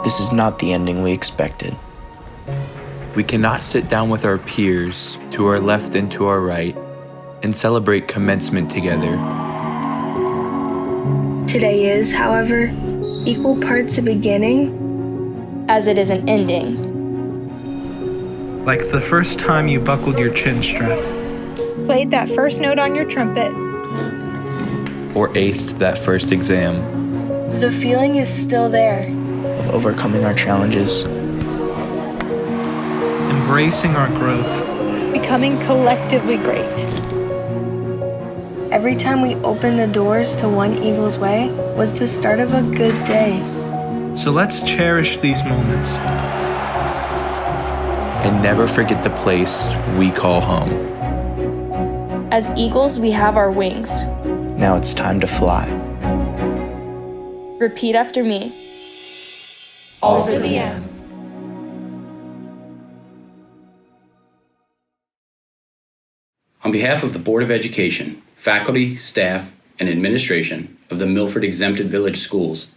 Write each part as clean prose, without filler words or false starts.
This is not the ending we expected. We cannot sit down with our peers to our left and to our right and celebrate commencement together. Today is, however, equal parts a beginning as it is an ending. Like the first time you buckled your chin strap, played that first note on your trumpet, or aced that first exam. The feeling is still there. Of overcoming our challenges. Embracing our growth. Becoming collectively great. Every time we opened the doors to One Eagle's Way was the start of a good day. So let's cherish these moments. And never forget the place we call home. As eagles, we have our wings. Now it's time to fly. Repeat after me. All for the M. On behalf of the Board of Education, faculty, staff, and administration of the Milford Exempted Village Schools,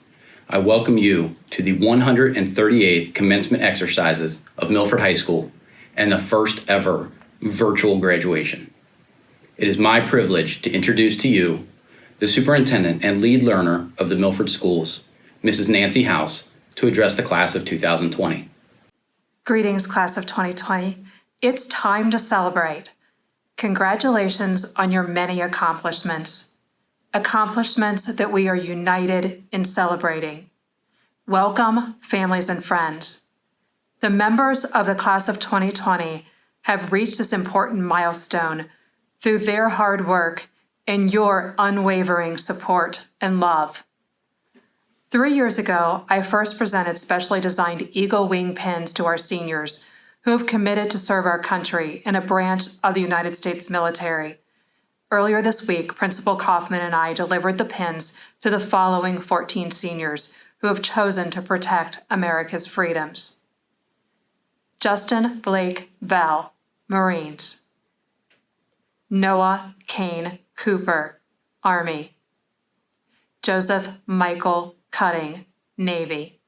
I welcome you to the 138th commencement exercises of Milford High School and the first ever virtual graduation. It is my privilege to introduce to you the superintendent and lead learner of the Milford Schools, Mrs. Nancy House, to address the class of 2020. Greetings, class of 2020. It's time to celebrate. Congratulations on your many accomplishments. Accomplishments that we are united in celebrating. Welcome, families and friends. The members of the class of 2020 have reached this important milestone through their hard work and your unwavering support and love. 3 years ago, I first presented specially designed eagle wing pins to our seniors who have committed to serve our country in a branch of the United States military. Earlier this week, Principal Kaufman and I delivered the pins to the following 14 seniors who have chosen to protect America's freedoms. Justin Blake Bell, Marines. Noah Kane Cooper, Army. Joseph Michael Cutting, Navy.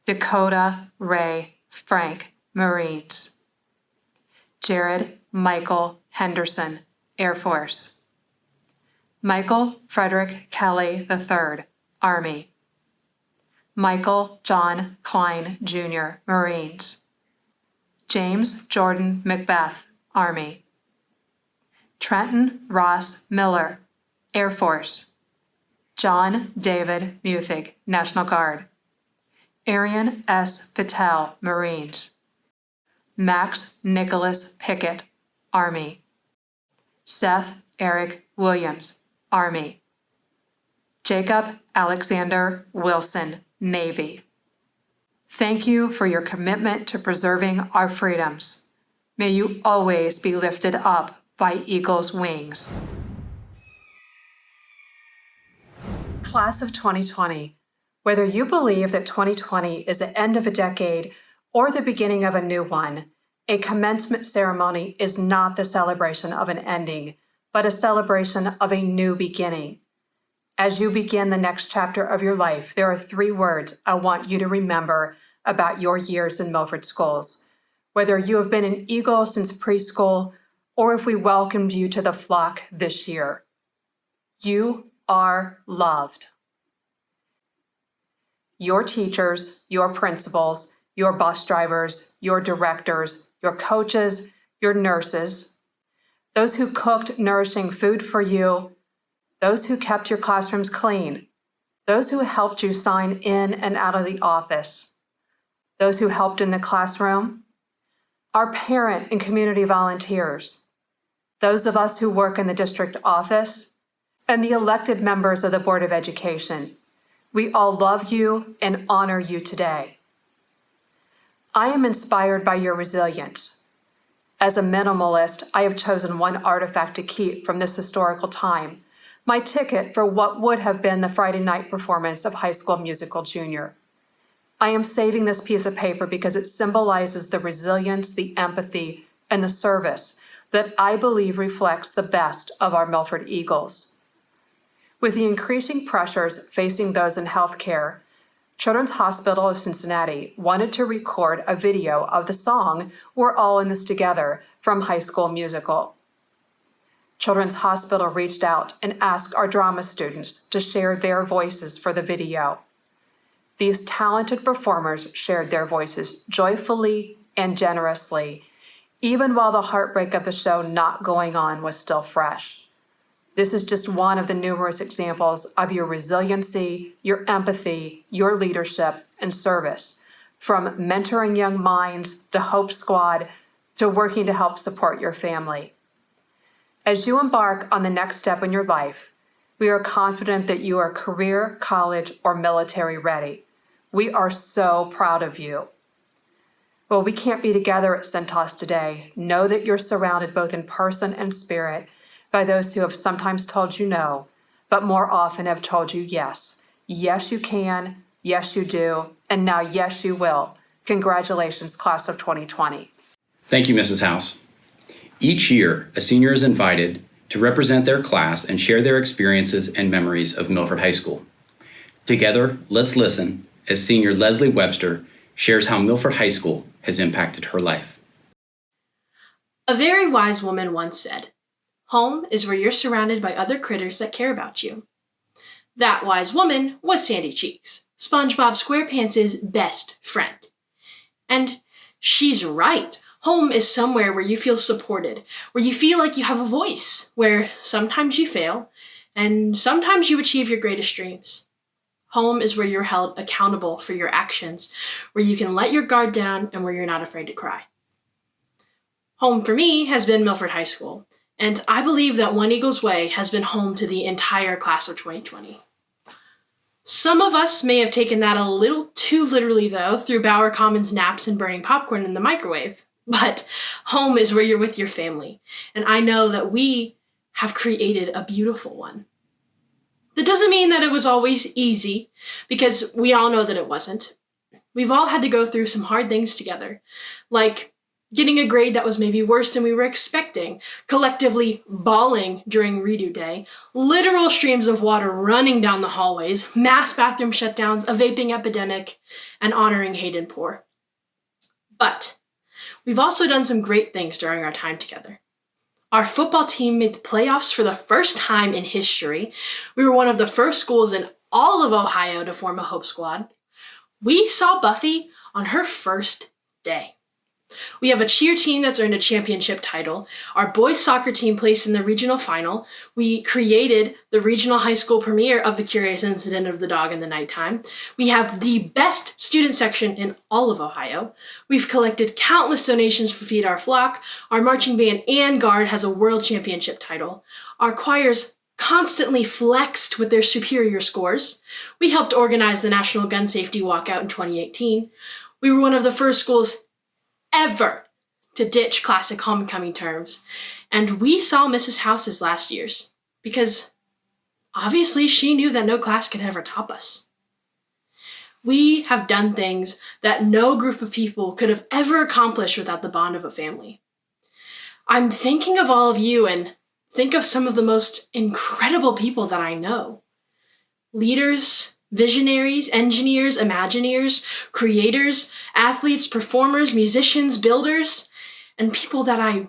Dakota Ray Frank, Marines. Jared Michael Henderson, Air Force. Michael Frederick Kelly III, Army. Michael John Klein, Jr., Marines. James Jordan Macbeth, Army. Trenton Ross Miller, Air Force. John David Muthig, National Guard. Arian S. Patel, Marines. Max Nicholas Pickett, Army. Seth Eric Williams, Army. Jacob Alexander Wilson, Navy. Thank you for your commitment to preserving our freedoms. May you always be lifted up by eagle's wings. Class of 2020, whether you believe that 2020 is the end of a decade or the beginning of a new one, a commencement ceremony is not the celebration of an ending, but a celebration of a new beginning. As you begin the next chapter of your life, there are 3 words I want you to remember about your years in Milford Schools. Whether you have been an Eagle since preschool or if we welcomed you to the flock this year, you are loved. Your teachers, your principals, your bus drivers, your directors, your coaches, your nurses, those who cooked nourishing food for you, those who kept your classrooms clean, those who helped you sign in and out of the office, those who helped in the classroom, our parent and community volunteers, those of us who work in the district office, and the elected members of the Board of Education. We all love you and honor you today. I am inspired by your resilience. As a minimalist, I have chosen one artifact to keep from this historical time, my ticket for what would have been the Friday night performance of High School Musical Junior. I am saving this piece of paper because it symbolizes the resilience, the empathy, and the service that I believe reflects the best of our Milford Eagles. With the increasing pressures facing those in healthcare, Children's Hospital of Cincinnati wanted to record a video of the song We're All in This Together from High School Musical. Children's Hospital reached out and asked our drama students to share their voices for the video. These talented performers shared their voices joyfully and generously, even while the heartbreak of the show not going on was still fresh. This is just one of the numerous examples of your resiliency, your empathy, your leadership, and service, from mentoring young minds to Hope Squad to working to help support your family. As you embark on the next step in your life, we are confident that you are career, college, or military ready. We are so proud of you. While we can't be together at Centos today, know that you're surrounded both in person and spirit by those who have sometimes told you no, but more often have told you yes. Yes, you can. Yes, you do. And now, yes, you will. Congratulations, class of 2020. Thank you, Mrs. House. Each year, a senior is invited to represent their class and share their experiences and memories of Milford High School. Together, let's listen as senior Leslie Webster shares how Milford High School has impacted her life. A very wise woman once said, "Home is where you're surrounded by other critters that care about you." That wise woman was Sandy Cheeks, SpongeBob SquarePants' best friend. And she's right. Home is somewhere where you feel supported, where you feel like you have a voice, where sometimes you fail, and sometimes you achieve your greatest dreams. Home is where you're held accountable for your actions, where you can let your guard down, and where you're not afraid to cry. Home for me has been Milford High School, and I believe that One Eagles Way has been home to the entire class of 2020. Some of us may have taken that a little too literally, though, through Bower Commons naps and burning popcorn in the microwave. But home is where you're with your family, and I know that we have created a beautiful one. That doesn't mean that it was always easy, because we all know that it wasn't. We've all had to go through some hard things together, like getting a grade that was maybe worse than we were expecting, collectively bawling during redo day, literal streams of water running down the hallways, mass bathroom shutdowns, a vaping epidemic, and honoring Hayden Poor. But we've also done some great things during our time together. Our football team made the playoffs for the first time in history. We were one of the first schools in all of Ohio to form a Hope Squad. We saw Buffy on her first day. We have a cheer team that's earned a championship title. Our boys soccer team placed in the regional final. We created the regional high school premiere of The Curious Incident of the Dog in the Nighttime. We have the best student section in all of Ohio. We've collected countless donations for Feed Our Flock. Our marching band and guard has a world championship title. Our choirs constantly flexed with their superior scores. We helped organize the National Gun Safety Walkout in 2018. We were one of the first schools ever to ditch classic homecoming terms. And we saw Mrs. House's last year's, because obviously she knew that no class could ever top us. We have done things that no group of people could have ever accomplished without the bond of a family. I'm thinking of all of you and think of some of the most incredible people that I know. Leaders, visionaries, engineers, imagineers, creators, athletes, performers, musicians, builders, and people that I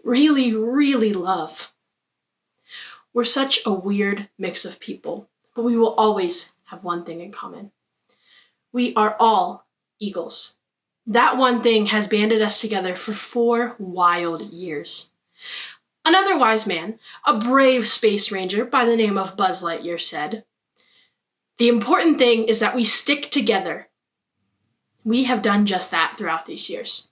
really, really love. We're such a weird mix of people, but we will always have one thing in common. We are all Eagles. That one thing has banded us together for 4 wild years. Another wise man, a brave space ranger by the name of Buzz Lightyear, said, "The important thing is that we stick together." We have done just that throughout these years.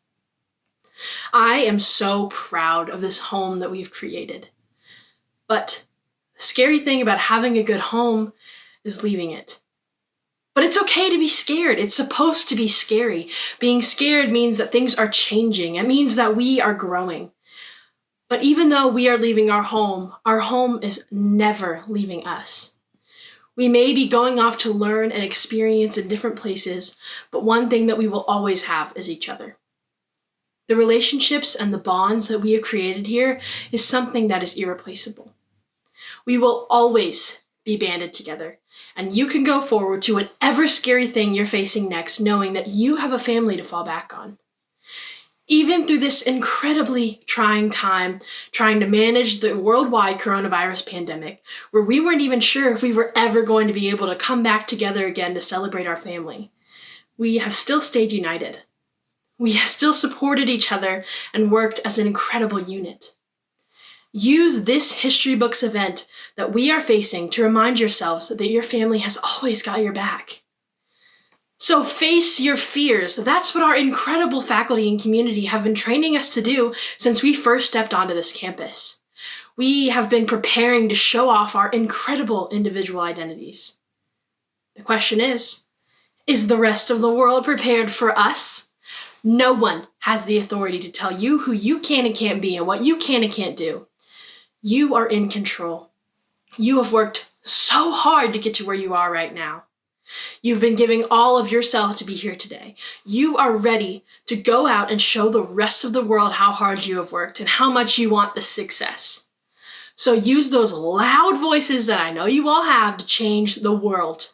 I am so proud of this home that we've created. But the scary thing about having a good home is leaving it. But it's okay to be scared. It's supposed to be scary. Being scared means that things are changing. It means that we are growing. But even though we are leaving our home is never leaving us. We may be going off to learn and experience in different places, but one thing that we will always have is each other. The relationships and the bonds that we have created here is something that is irreplaceable. We will always be banded together, and you can go forward to whatever scary thing you're facing next, knowing that you have a family to fall back on. Even through this incredibly trying time, trying to manage the worldwide coronavirus pandemic, where we weren't even sure if we were ever going to be able to come back together again to celebrate our family, we have still stayed united. We have still supported each other and worked as an incredible unit. Use this history books event that we are facing to remind yourselves that your family has always got your back. So face your fears. That's what our incredible faculty and community have been training us to do since we first stepped onto this campus. We have been preparing to show off our incredible individual identities. The question is the rest of the world prepared for us? No one has the authority to tell you who you can and can't be and what you can and can't do. You are in control. You have worked so hard to get to where you are right now. You've been giving all of yourself to be here today. You are ready to go out and show the rest of the world how hard you have worked and how much you want the success. So use those loud voices that I know you all have to change the world.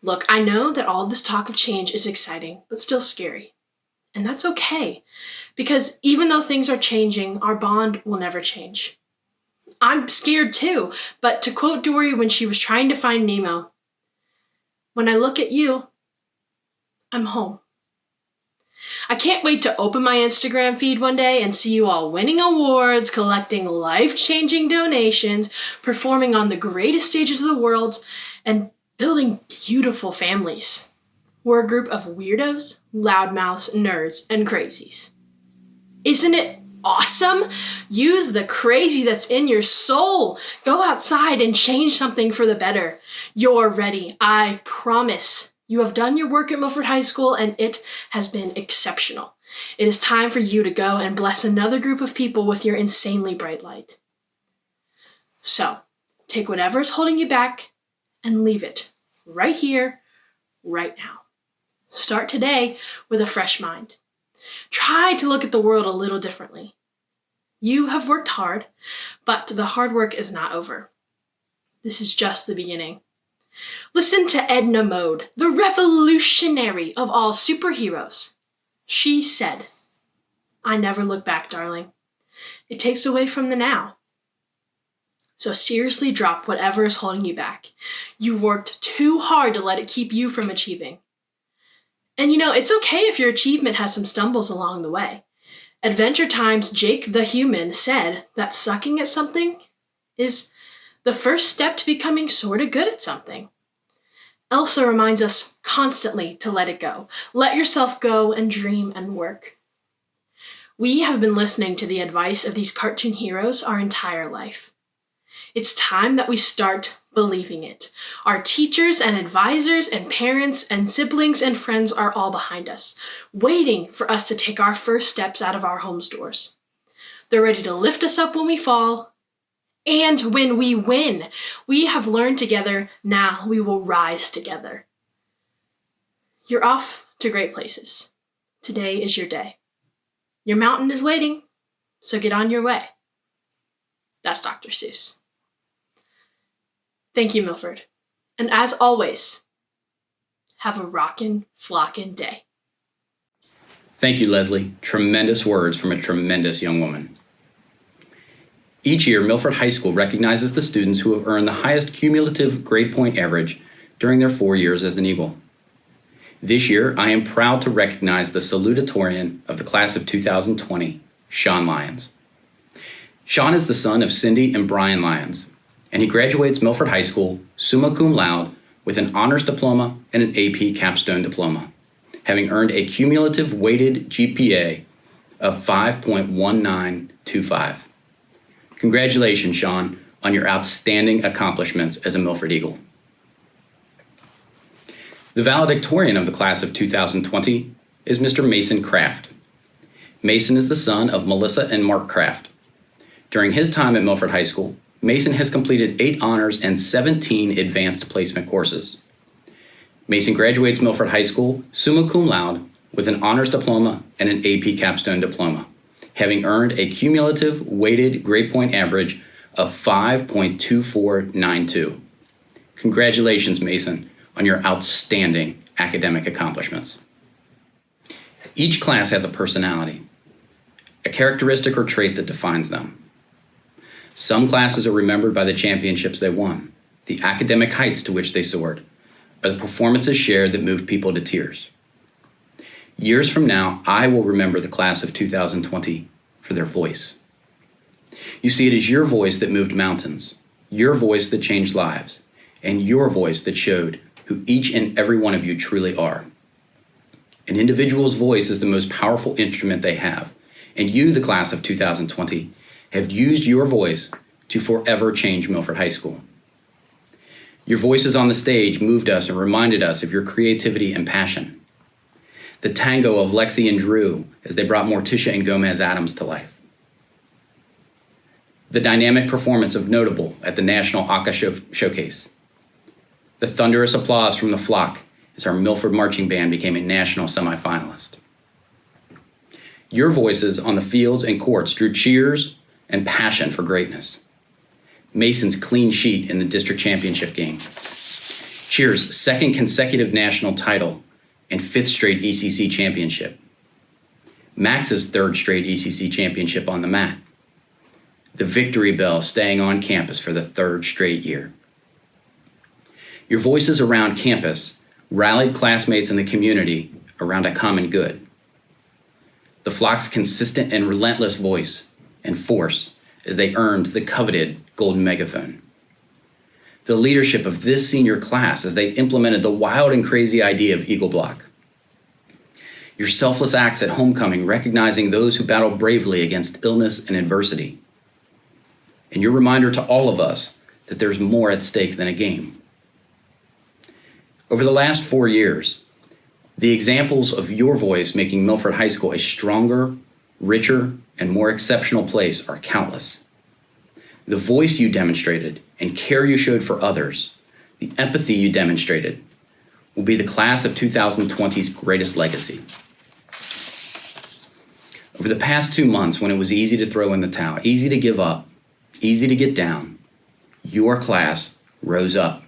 Look, I know that all this talk of change is exciting, but still scary. And that's okay, because even though things are changing, our bond will never change. I'm scared too, but to quote Dory when she was trying to find Nemo, when I look at you, I'm home. I can't wait to open my Instagram feed one day and see you all winning awards, collecting life-changing donations, performing on the greatest stages of the world, and building beautiful families. We're a group of weirdos, loudmouths, nerds, and crazies. Isn't it awesome? Use the crazy that's in your soul. Go outside and change something for the better. You're ready. I promise. You have done your work at Milford High School and it has been exceptional. It is time for you to go and bless another group of people with your insanely bright light. So, take whatever is holding you back and leave it right here, right now. Start today with a fresh mind. Try to look at the world a little differently. You have worked hard, but the hard work is not over. This is just the beginning. Listen to Edna Mode, the revolutionary of all superheroes. She said, "I never look back, darling. It takes away from the now." So seriously drop whatever is holding you back. You worked too hard to let it keep you from achieving. And it's okay if your achievement has some stumbles along the way. Adventure Time's Jake the Human said that sucking at something is the first step to becoming sort of good at something. Elsa reminds us constantly to let it go. Let yourself go and dream and work. We have been listening to the advice of these cartoon heroes our entire life. It's time that we start believing it. Our teachers and advisors and parents and siblings and friends are all behind us, waiting for us to take our first steps out of our home's doors. They're ready to lift us up when we fall and when we win. We have learned together, now we will rise together. You're off to great places. Today is your day. Your mountain is waiting, so get on your way. That's Dr. Seuss. Thank you, Milford. And as always, have a rockin', flockin' day. Thank you, Leslie. Tremendous words from a tremendous young woman. Each year, Milford High School recognizes the students who have earned the highest cumulative grade point average during their 4 years as an Eagle. This year, I am proud to recognize the Salutatorian of the class of 2020, Sean Lyons. Sean is the son of Cindy and Brian Lyons, and he graduates Milford High School summa cum laude with an honors diploma and an AP capstone diploma, having earned a cumulative weighted GPA of 5.1925. Congratulations, Sean, on your outstanding accomplishments as a Milford Eagle. The valedictorian of the class of 2020 is Mr. Mason Kraft. Mason is the son of Melissa and Mark Kraft. During his time at Milford High School, Mason has completed 8 honors and 17 advanced placement courses. Mason graduates Milford High School summa cum laude with an honors diploma and an AP capstone diploma, having earned a cumulative weighted grade point average of 5.2492. Congratulations, Mason, on your outstanding academic accomplishments. Each class has a personality, a characteristic or trait that defines them. Some classes are remembered by the championships they won, the academic heights to which they soared, or the performances shared that moved people to tears. Years from now, I will remember the class of 2020 for their voice. You see, it is your voice that moved mountains, your voice that changed lives, and your voice that showed who each and every one of you truly are. An individual's voice is the most powerful instrument they have, and you, the class of 2020, have used your voice to forever change Milford High School. Your voices on the stage moved us and reminded us of your creativity and passion. The tango of Lexi and Drew as they brought Morticia and Gomez Adams to life. The dynamic performance of Notable at the National ACA Showcase. The thunderous applause from the flock as our Milford Marching Band became a national semifinalist. Your voices on the fields and courts drew cheers and passion for greatness. Mason's clean sheet in the district championship game. Cheers' second consecutive national title and fifth straight ECC championship. Max's third straight ECC championship on the mat. The Victory Bell staying on campus for the third straight year. Your voices around campus rallied classmates in the community around a common good. The flock's consistent and relentless voice and force as they earned the coveted golden megaphone. The leadership of this senior class as they implemented the wild and crazy idea of Eagle Block. Your selfless acts at homecoming recognizing those who battled bravely against illness and adversity. And your reminder to all of us that there's more at stake than a game. Over the last 4 years, the examples of your voice making Milford High School a stronger, richer, and more exceptional place are countless. The voice you demonstrated and care you showed for others, the empathy you demonstrated, will be the class of 2020's greatest legacy. Over the past 2 months, when it was easy to throw in the towel, easy to give up, easy to get down, your class rose up.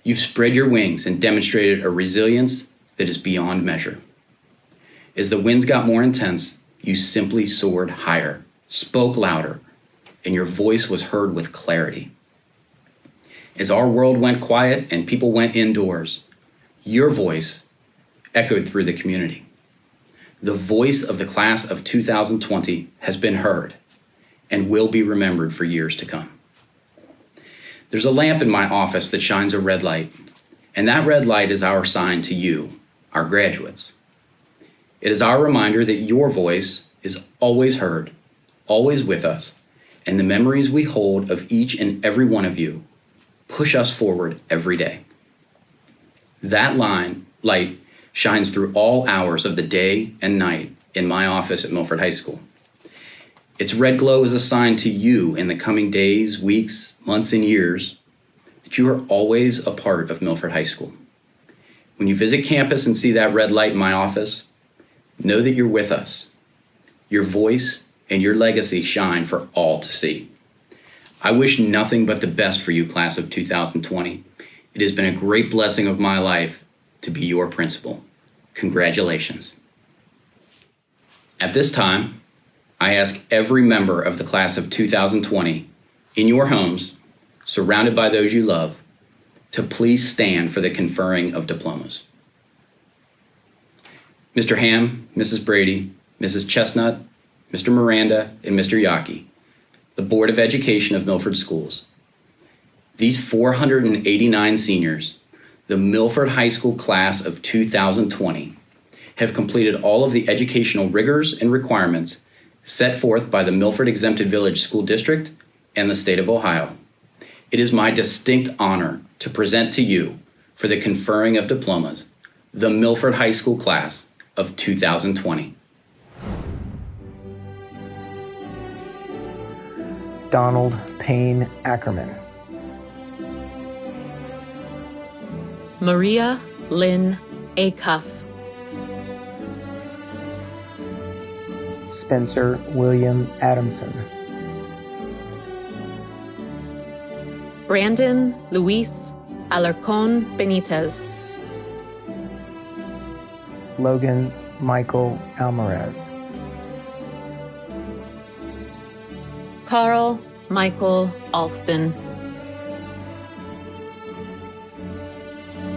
You've spread your wings and demonstrated a resilience that is beyond measure. As the winds got more intense, you simply soared higher, spoke louder, and your voice was heard with clarity. As our world went quiet and people went indoors, your voice echoed through the community. The voice of the class of 2020 has been heard and will be remembered for years to come. There's a lamp in my office that shines a red light, and that red light is our sign to you, our graduates. It is our reminder that your voice is always heard, always with us, and the memories we hold of each and every one of you push us forward every day. That light shines through all hours of the day and night in my office at Milford High School. Its red glow is a sign to you in the coming days, weeks, months, and years that you are always a part of Milford High School. When you visit campus and see that red light in my office, know that you're with us. Your voice and your legacy shine for all to see. I wish nothing but the best for you, class of 2020. It has been a great blessing of my life to be your principal. Congratulations. At this time, I ask every member of the class of 2020 in your homes, surrounded by those you love, to please stand for the conferring of diplomas. Mr. Ham, Mrs. Brady, Mrs. Chestnut, Mr. Miranda, and Mr. Yockey, the Board of Education of Milford Schools. These 489 seniors, the Milford High School class of 2020, have completed all of the educational rigors and requirements set forth by the Milford Exempted Village School District and the state of Ohio. It is my distinct honor to present to you, for the conferring of diplomas, the Milford High School class of 2020. Donald Payne Ackerman. Maria Lynn Acuff. Spencer William Adamson. Brandon Luis Alarcon Benitez. Logan Michael Alvarez. Carl Michael Alston.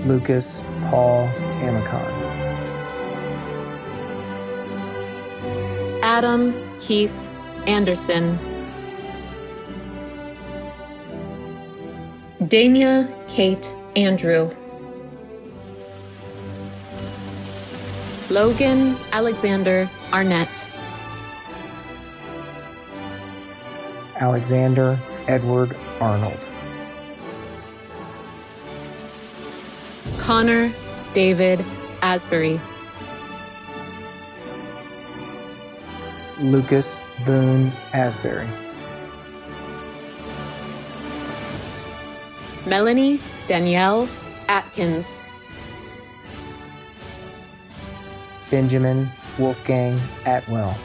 Lucas Paul Amicon. Adam Keith Anderson. Dania Kate Andrew. Logan Alexander Arnett. Alexander Edward Arnold. Connor David Asbury. Lucas Boone Asbury. Melanie Danielle Atkins. Benjamin Wolfgang Atwell.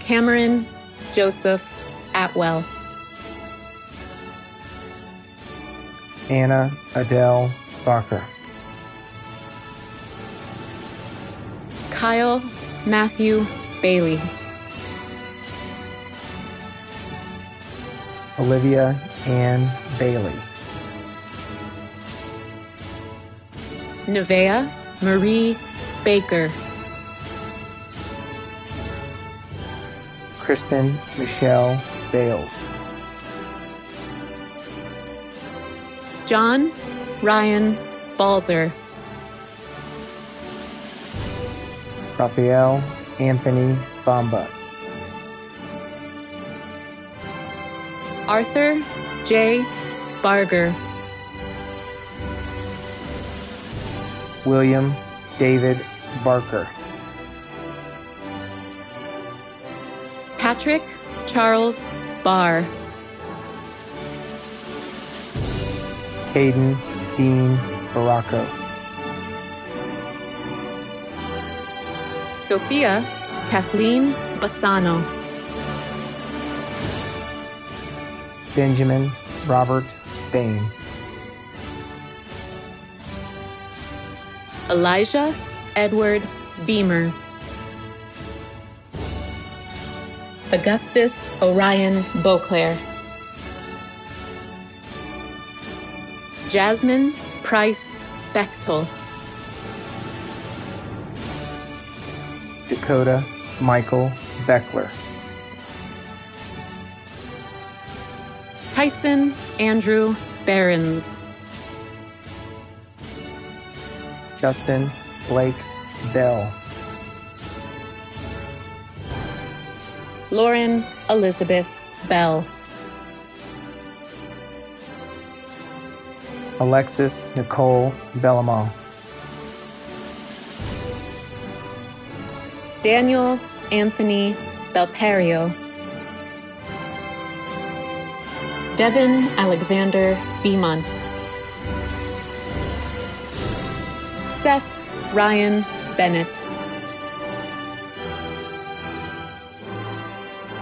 Cameron Joseph Atwell. Anna Adele Barker. Kyle Matthew Bailey. Olivia Ann Bailey. Nevea Marie Baker. Kristen Michelle Bales. John Ryan Balzer. Raphael Anthony Bamba. Arthur J. Barger. William David Barker. Patrick Charles Barr. Caden Dean Baracco. Sophia Kathleen Bassano. Benjamin Robert Bain. Elijah Edward Beamer. Augustus Orion Beauclair. Jasmine Price Bechtel. Dakota Michael Beckler. Tyson Andrew Behrens. Justin Blake Bell. Lauren Elizabeth Bell. Alexis Nicole Bellamont. Daniel Anthony Belperio. Devin Alexander Beaumont. Seth Ryan Bennett.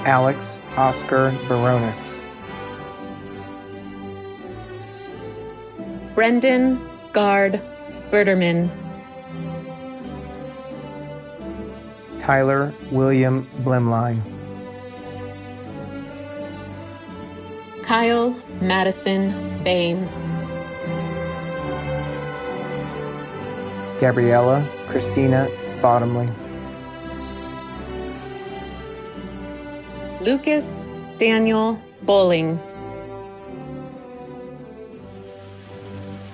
Alex Oscar Baronis. Brendan Gard Berterman. Tyler William Blimline. Kyle Madison Bain. Gabriella Christina Bottomley. Lucas Daniel Bowling.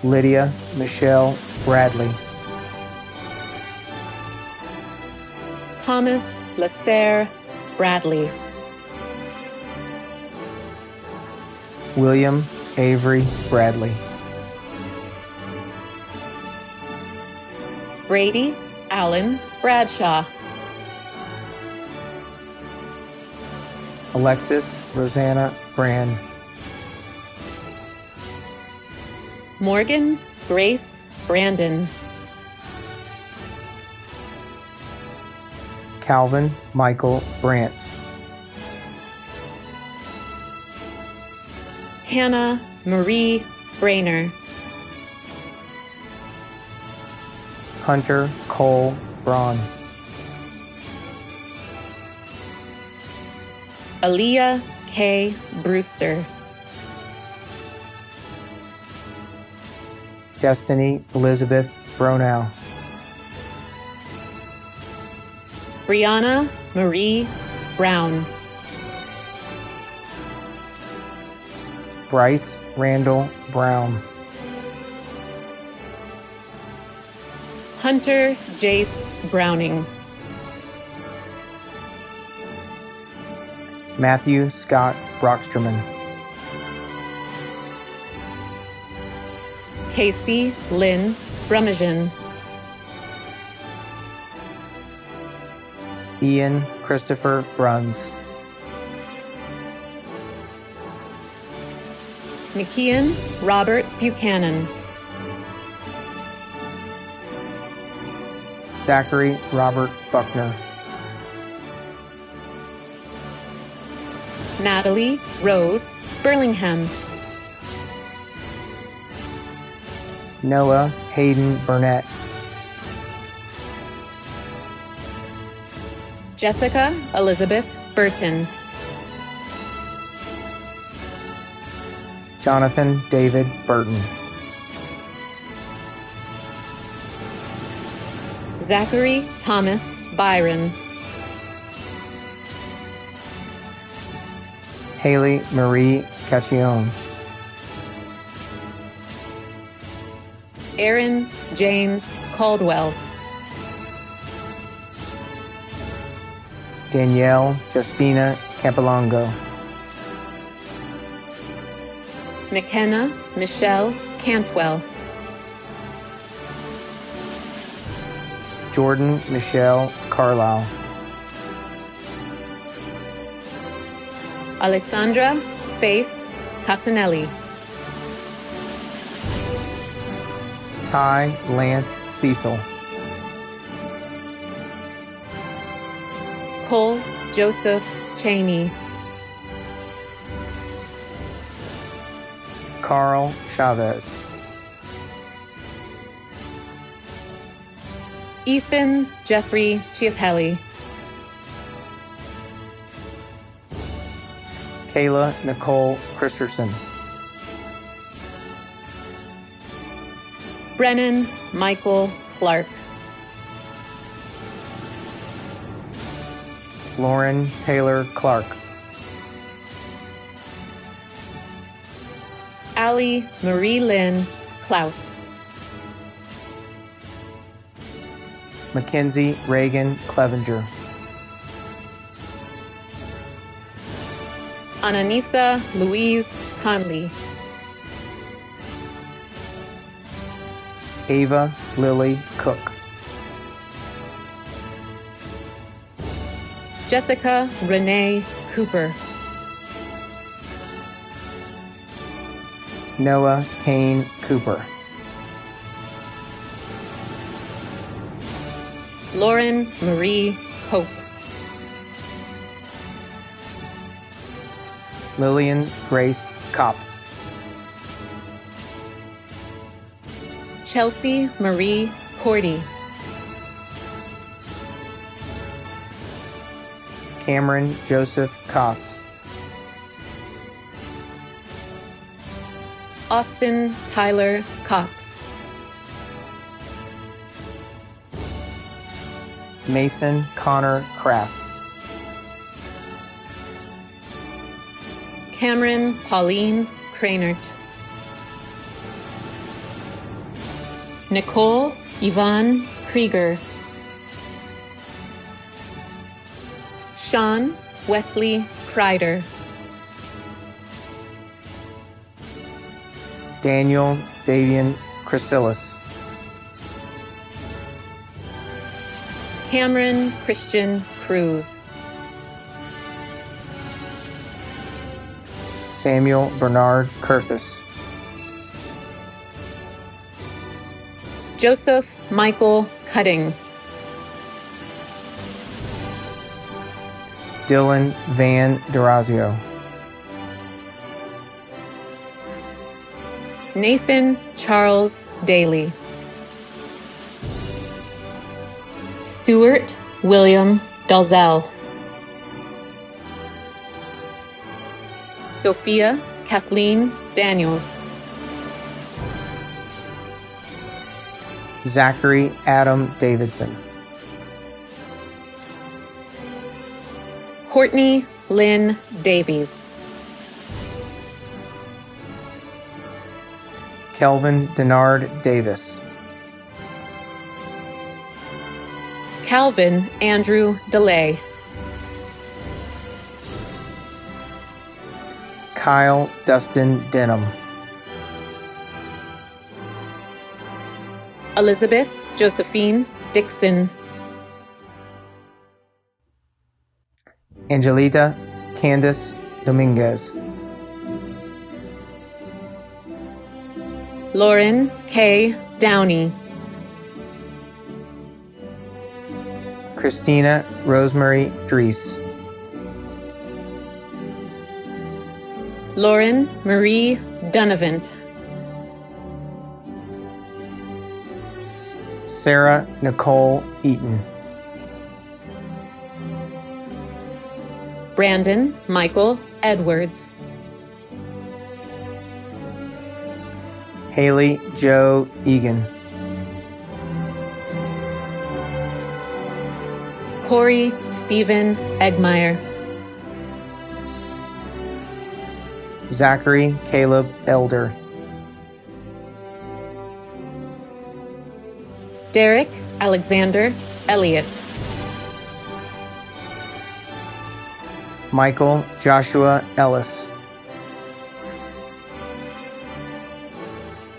Lydia Michelle Bradley. Thomas Lasserre Bradley. William Avery Bradley. Brady Allen Bradshaw. Alexis Rosanna Brand. Morgan Grace Brandon. Calvin Michael Brandt. Hannah Marie Brainer. Hunter Cole Braun. Aaliyah K. Brewster. Destiny Elizabeth Bronow. Brianna Marie Brown. Bryce Randall Brown. Hunter Jace Browning. Matthew Scott Brocksterman. Casey Lynn Brummagem. Ian Christopher Bruns. McKeon Robert Buchanan. Zachary Robert Buckner. Natalie Rose Burlingham. Noah Hayden Burnett. Jessica Elizabeth Burton. Jonathan David Burton. Zachary Thomas Byron. Haley Marie Cacchione. Aaron James Caldwell. Danielle Justina Campolongo. McKenna Michelle Cantwell. Jordan Michelle Carlisle. Alessandra Faith Casanelli. Ty Lance Cecil. Cole Joseph Cheney. Carl Chavez. Ethan Jeffrey Chiapelli. Kayla Nicole Christensen. Brennan Michael Clark. Lauren Taylor Clark. Allie Marie Lynn Klaus. Mackenzie Reagan Clevenger. Ananisa Louise Conley. Ava Lily Cook. Jessica Renee Cooper. Noah Kane Cooper. Lauren Marie Cope. Lillian Grace Kopp. Chelsea Marie Cordy. Cameron Joseph Koss. Austin Tyler Cox. Mason Connor Kraft. Cameron Pauline Cranert. Nicole Yvonne Krieger. Sean Wesley Kreider. Daniel Davian Chrysilis. Cameron Christian Cruz. Samuel Bernard Curthus. Joseph Michael Cutting. Dylan Van Durazio. Nathan Charles Daly. Stuart William Dalzell. Sophia Kathleen Daniels. Zachary Adam Davidson. Courtney Lynn Davies. Kelvin Denard Davis. Calvin Andrew DeLay. Kyle Dustin Denham. Elizabeth Josephine Dixon. Angelita Candace Dominguez. Lauren K. Downey. Christina Rosemary Dries. Lauren Marie Dunavant. Sarah Nicole Eaton. Brandon Michael Edwards. Haley Joe Egan. Corey Stephen Egmeyer. Zachary Caleb Elder. Derek Alexander Elliott. Michael Joshua Ellis.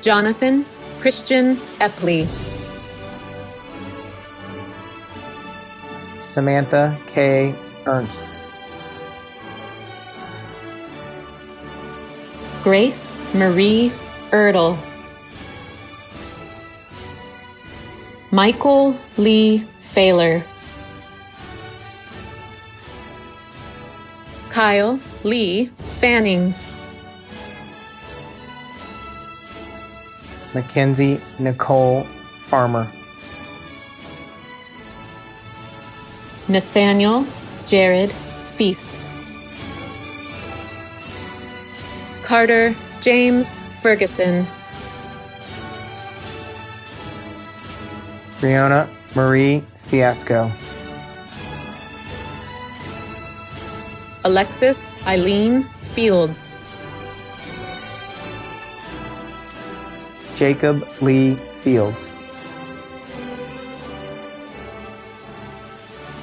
Jonathan Christian Epley. Samantha K. Ernst. Grace Marie Erdl. Michael Lee Failer. Kyle Lee Fanning. Mackenzie Nicole Farmer. Nathaniel Jared Feast. Carter James Ferguson. Brianna Marie Fiasco. Alexis Eileen Fields. Jacob Lee Fields.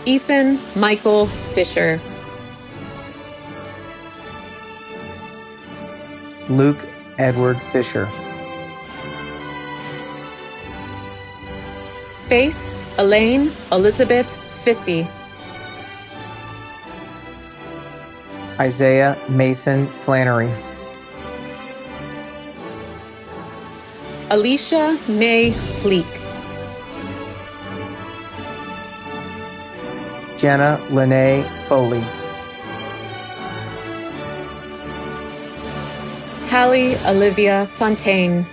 Ethan Michael Fisher. Luke Edward Fisher. Faith Elaine Elizabeth Fissy. Isaiah Mason Flannery. Alicia May Fleek. Jenna Lene Foley. Hallie Olivia Fontaine.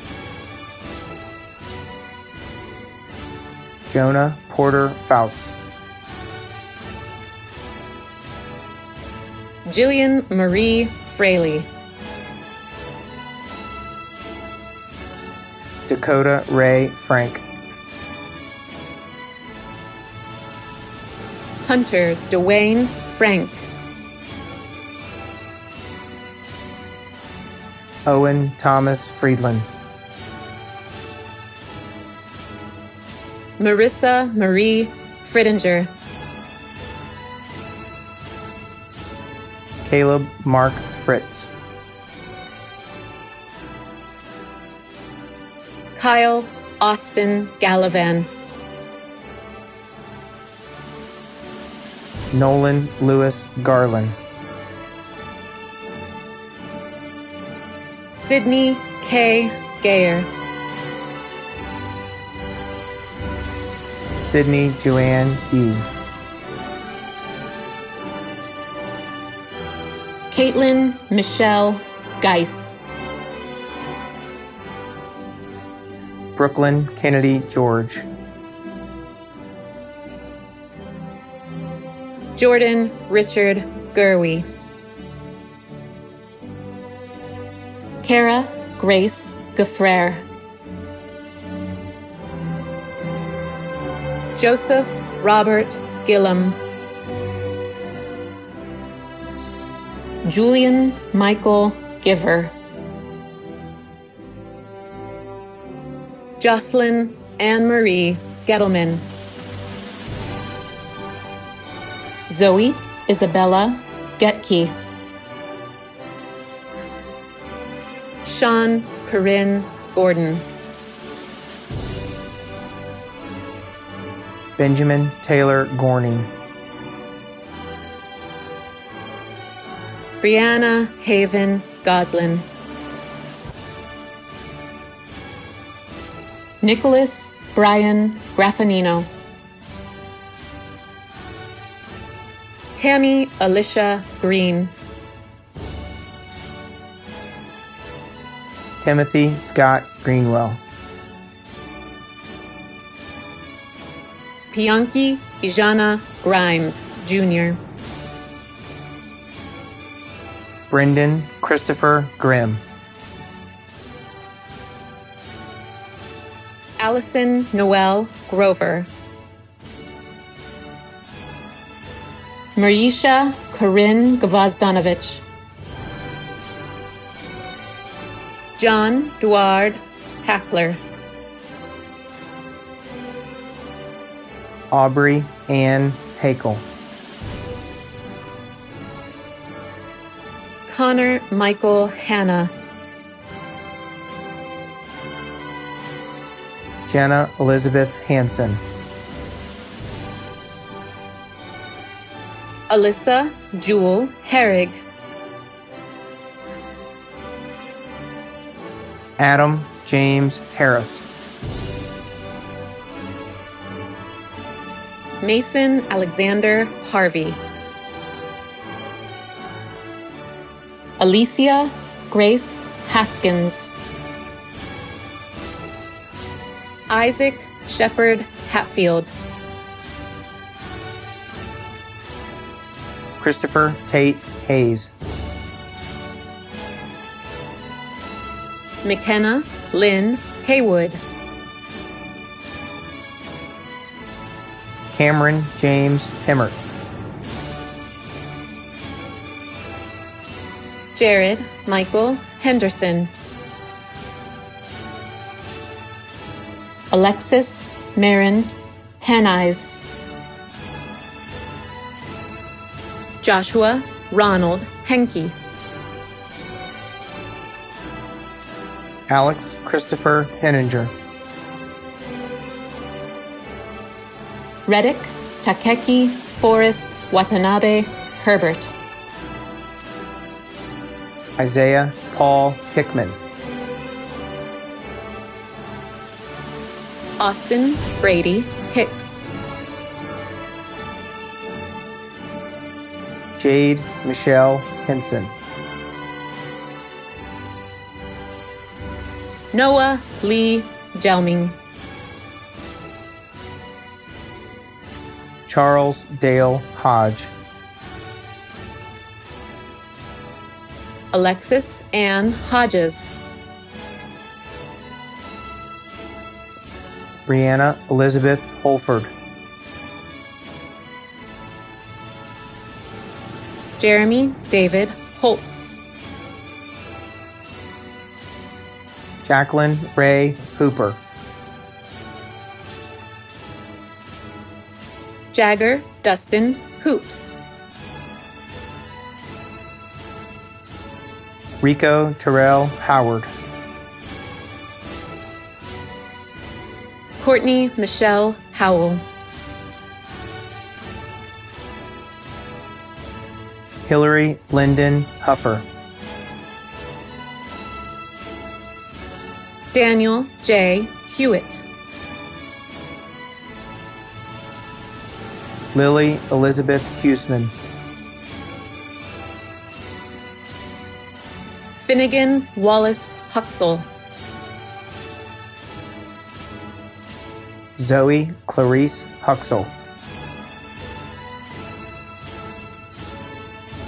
Jonah Porter Fouts. Jillian Marie Fraley. Dakota Ray Frank. Hunter Dwayne Frank. Owen Thomas Friedland. Marissa Marie Frittinger. Caleb Mark Fritz. Kyle Austin Gallivan. Nolan Lewis Garland. Sydney K. Gayer. Sydney Joanne E. Caitlin Michelle Geis. Brooklyn Kennedy George. Jordan Richard Gurwey. Kara Grace Gaffrer. Joseph Robert Gillum. Julian Michael Giver. Jocelyn Anne Marie Gettleman. Zoe Isabella Getke. Sean Corinne Gordon. Benjamin Taylor Gorning. Brianna Haven Goslin. Nicholas Brian Graffanino. Tammy Alicia Green. Timothy Scott Greenwell. Bianchi Ijana Grimes, Jr. Brendan Christopher Grimm. Allison Noel Grover. Marisha Corinne Gvozdanovich. John Duard Hackler. Aubrey Ann Hakel. Connor Michael Hanna. Jenna Elizabeth Hansen. Alyssa Jewel Herrig. Adam James Harris. Mason Alexander Harvey. Alicia Grace Haskins. Isaac Shepard Hatfield. Christopher Tate Hayes. McKenna Lynn Haywood. Cameron James Hemmert. Jared Michael Henderson. Alexis Marin Heneyes. Joshua Ronald Henke. Alex Christopher Henninger. Reddick Takeki Forrest Watanabe Herbert. Isaiah Paul Hickman. Austin Brady Hicks. Jade Michelle Henson. Noah Lee Gelming. Charles Dale Hodge. Alexis Ann Hodges. Brianna Elizabeth Holford. Jeremy David Holtz. Jacqueline Ray Hooper. Jagger Dustin Hoops. Rico Terrell Howard. Courtney Michelle Howell. Hillary Lyndon Huffer. Daniel J. Hewitt. Lily Elizabeth Huseman. Finnegan Wallace Huxell. Zoe Clarice Huxell.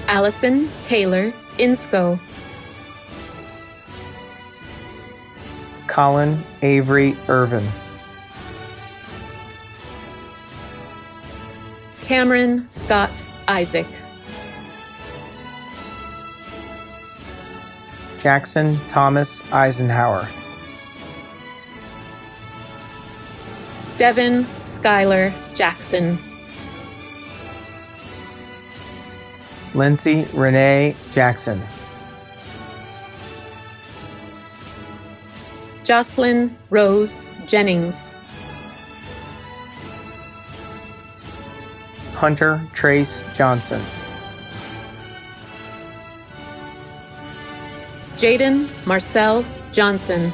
Allison Taylor Insco. Colin Avery Irvin. Cameron Scott Isaac. Jackson Thomas Eisenhower. Devin Schuyler Jackson. Lindsay Renee Jackson. Jocelyn Rose Jennings. Hunter Trace Johnson. Jaden Marcel Johnson.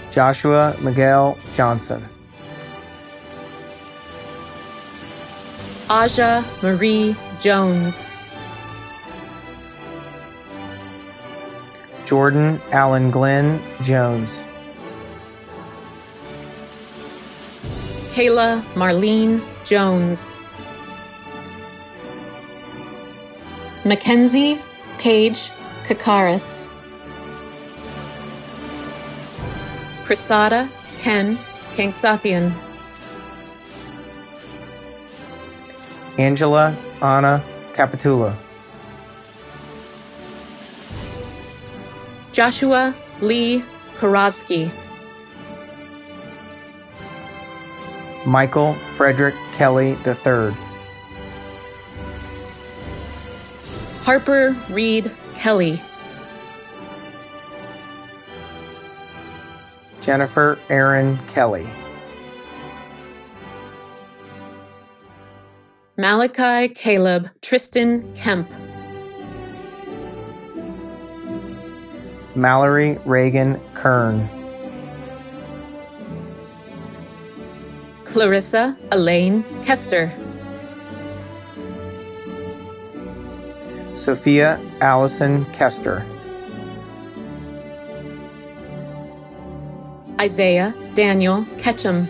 Joshua Miguel Johnson. Aja Marie Jones. Jordan Allen Glenn Jones. Kayla Marlene Jones. Mackenzie Paige Kakaris. Chrisada Ken Kangsathian. Angela Anna Capitula. Joshua Lee Korovsky. Michael Frederick Kelly III. Harper Reed Kelly. Jennifer Aaron Kelly. Malachi Caleb Tristan Kemp. Mallory Reagan Kern. Clarissa Elaine Kester. Sophia Allison Kester. Isaiah Daniel Ketchum.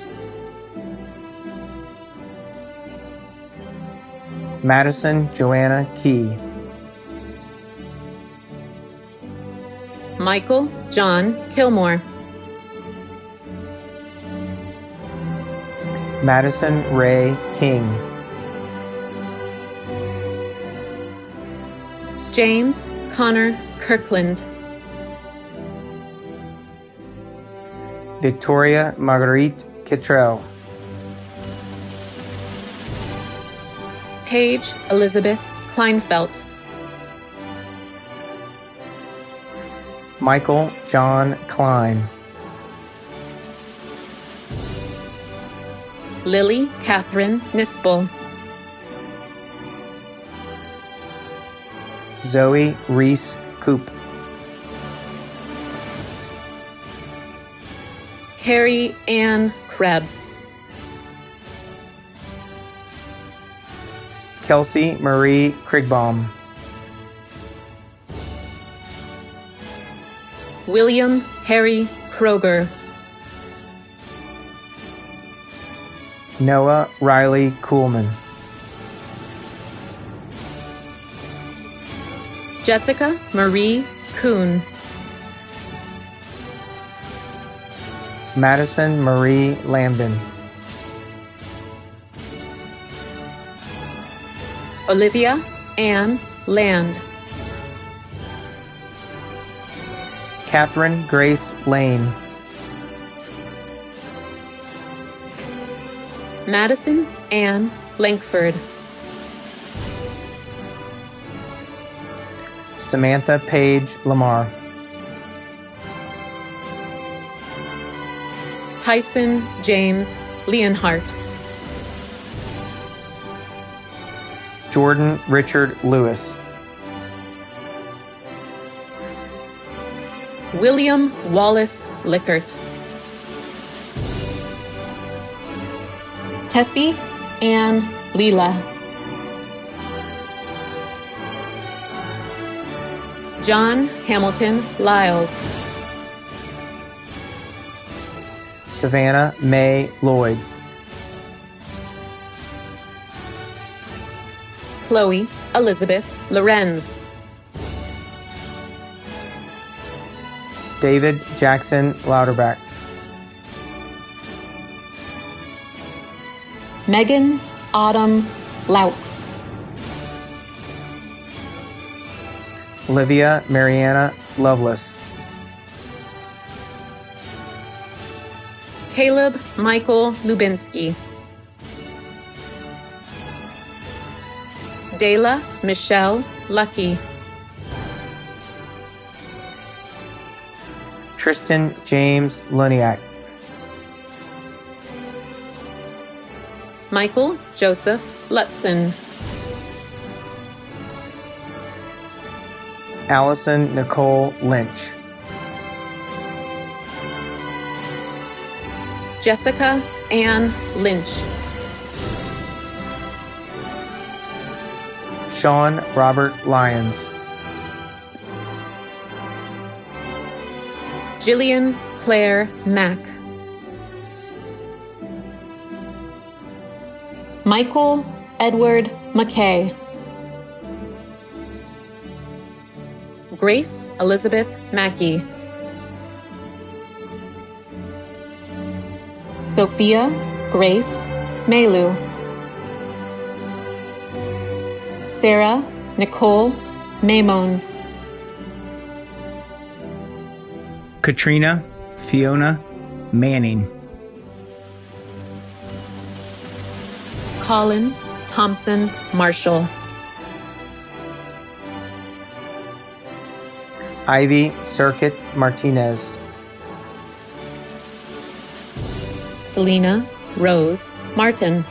Madison Joanna Key. Michael John Kilmore. Madison Ray King. James Connor Kirkland. Victoria Marguerite Kittrell. Paige Elizabeth Kleinfeld. Michael John Klein. Lily Catherine Nispel. Zoe Reese Coop. Carrie Ann Krebs. Kelsey Marie Krigbaum. William Harry Kroger. Noah Riley Kuhlman. Jessica Marie Kuhn. Madison Marie Lambden. Olivia Ann Land. Catherine Grace Lane. Madison Ann Lankford. Samantha Page Lamar. Tyson James Leonhardt. Jordan Richard Lewis. William Wallace Lickert. Tessie Ann Leela. John Hamilton Lyles. Savannah Mae Lloyd. Chloe Elizabeth Lorenz. David Jackson Lauterbach. Megan Autumn Laux. Olivia Mariana Lovelace. Caleb Michael Lubinsky. Dayla Michelle Lucky. Tristan James Luniak. Michael Joseph Lutzen. Allison Nicole Lynch. Jessica Ann Lynch. Sean Robert Lyons. Jillian Claire Mack. Michael Edward McKay. Grace Elizabeth Mackey. Sophia Grace Melu. Sarah Nicole Maimon. Katrina Fiona Manning. Colin Thompson Marshall. Ivy Circuit Martinez. Selena Rose Martin.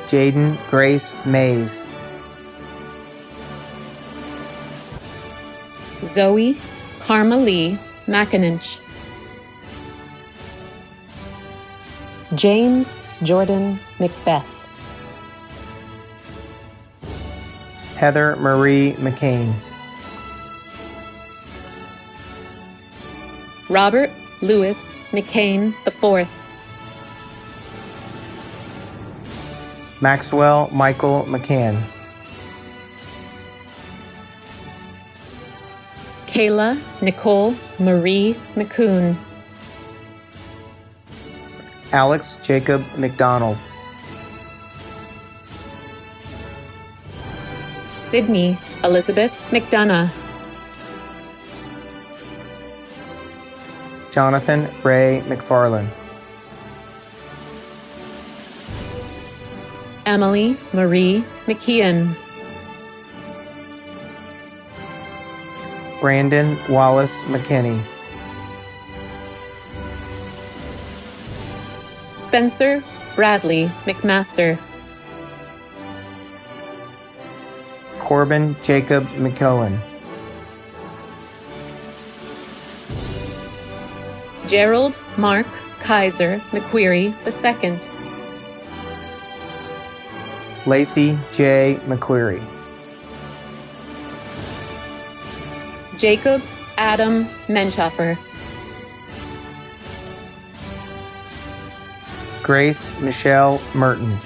Jaden Grace Mays. Zoe Karma Lee McIninch. James Jordan Macbeth. Heather Marie McCain. Robert Louis McCain IV. Maxwell Michael McCann. Kayla Nicole Marie McCoon. Alex Jacob McDonald. Sydney Elizabeth McDonough. Jonathan Ray McFarland. Emily Marie McKeon. Brandon Wallace McKinney. Spencer Bradley McMaster. Corbin Jacob McCohen. Gerald Mark Kaiser McQuarrie II. Lacey J. McQuarrie. Jacob Adam Menschoffer. Grace Michelle Merton.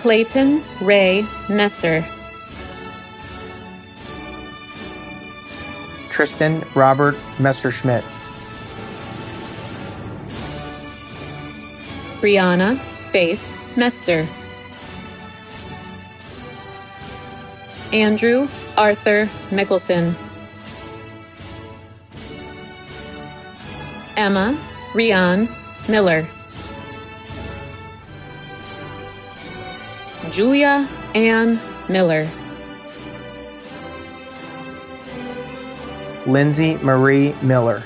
Clayton Ray Messer. Tristan Robert Messerschmidt. Brianna Faith Mester. Andrew Arthur Mickelson. Emma Rian Miller. Julia Ann Miller. Lindsay Marie Miller.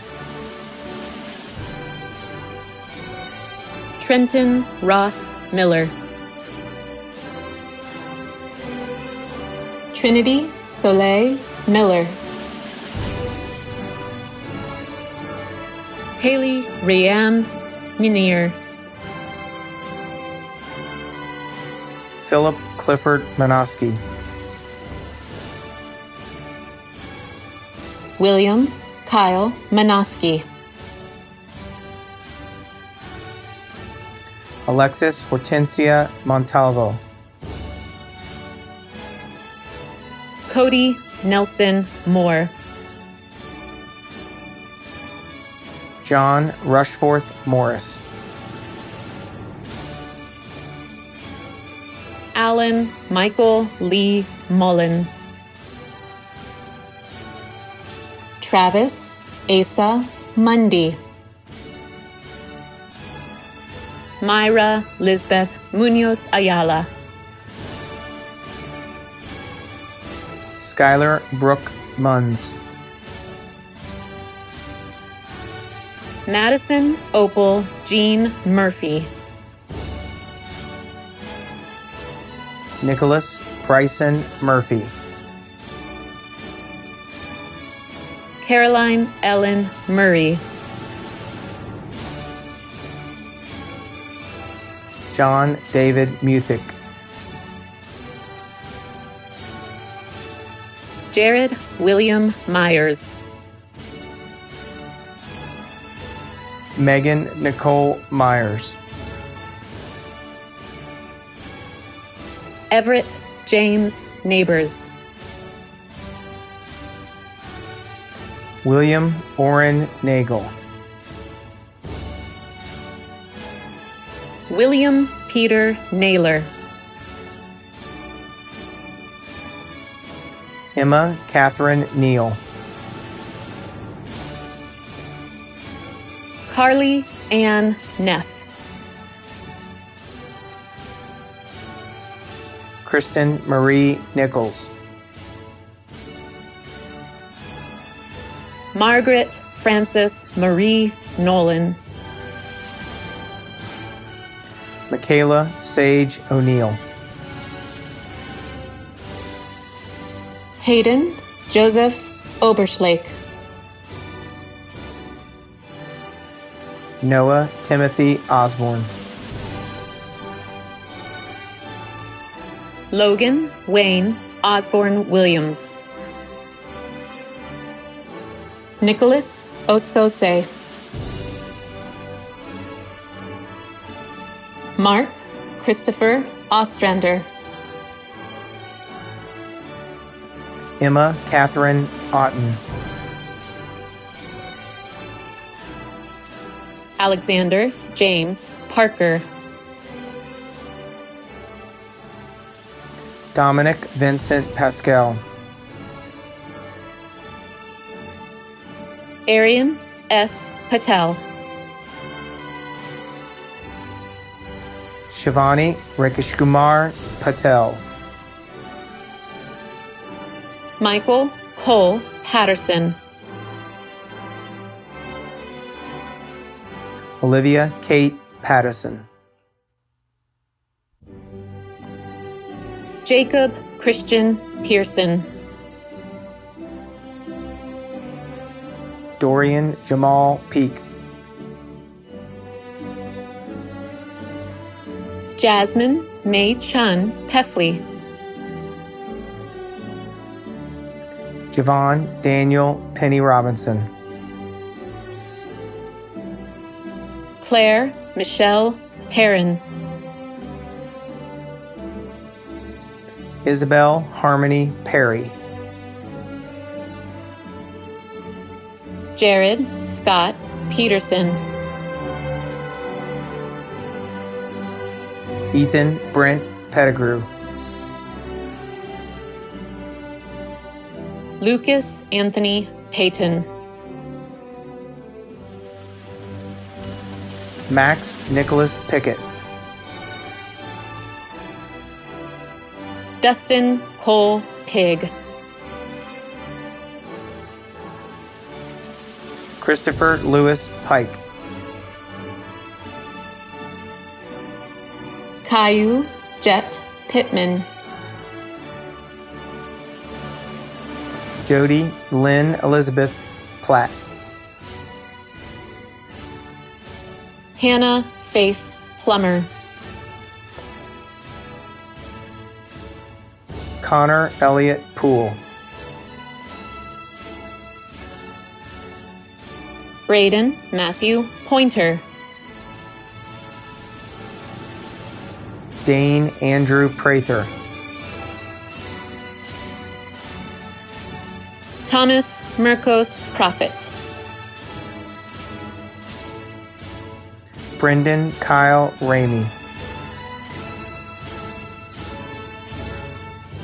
Trenton Ross Miller. Trinity Soleil Miller. Haley Rayanne Minier. Philip Clifford Manoski. William Kyle Manoski. Alexis Hortensia Montalvo. Cody Nelson Moore. John Rushforth Morris. Alan Michael Lee Mullen. Travis Asa Mundy. Myra Lisbeth Munoz Ayala. Skylar Brooke Munns. Madison Opal Jean Murphy. Nicholas Bryson Murphy. Caroline Ellen Murray. John David Muthick. Jared William Myers. Megan Nicole Myers. Everett James Neighbors. William Orrin Nagel. William Peter Naylor. Emma Catherine Neal. Carly Ann Neff. Kristen Marie Nichols. Margaret Frances Marie Nolan. Michaela Sage O'Neill. Hayden Joseph Oberschlake. Noah Timothy Osborne. Logan Wayne Osborne Williams. Nicholas Osose. Mark Christopher Ostrander. Emma Catherine Otten. Alexander James Parker. Dominic Vincent Pascal. Arian S. Patel. Shivani Rakeshkumar Patel. Michael Cole Patterson. Olivia Kate Patterson. Jacob Christian Pearson. Dorian Jamal Peak. Jasmine May Chun Peffley. Javon Daniel Penny Robinson. Claire Michelle Perrin. Isabel Harmony Perry. Jared Scott Peterson. Ethan Brent Pettigrew. Lucas Anthony Payton. Max Nicholas Pickett. Dustin Cole Pig. Christopher Lewis Pike. Caillou Jet Pittman. Jody Lynn Elizabeth Platt. Hannah Faith Plummer. Connor Elliott Poole. Braden Matthew Pointer. Dane Andrew Prather. Thomas Merkos Prophet. Brendan Kyle Ramey.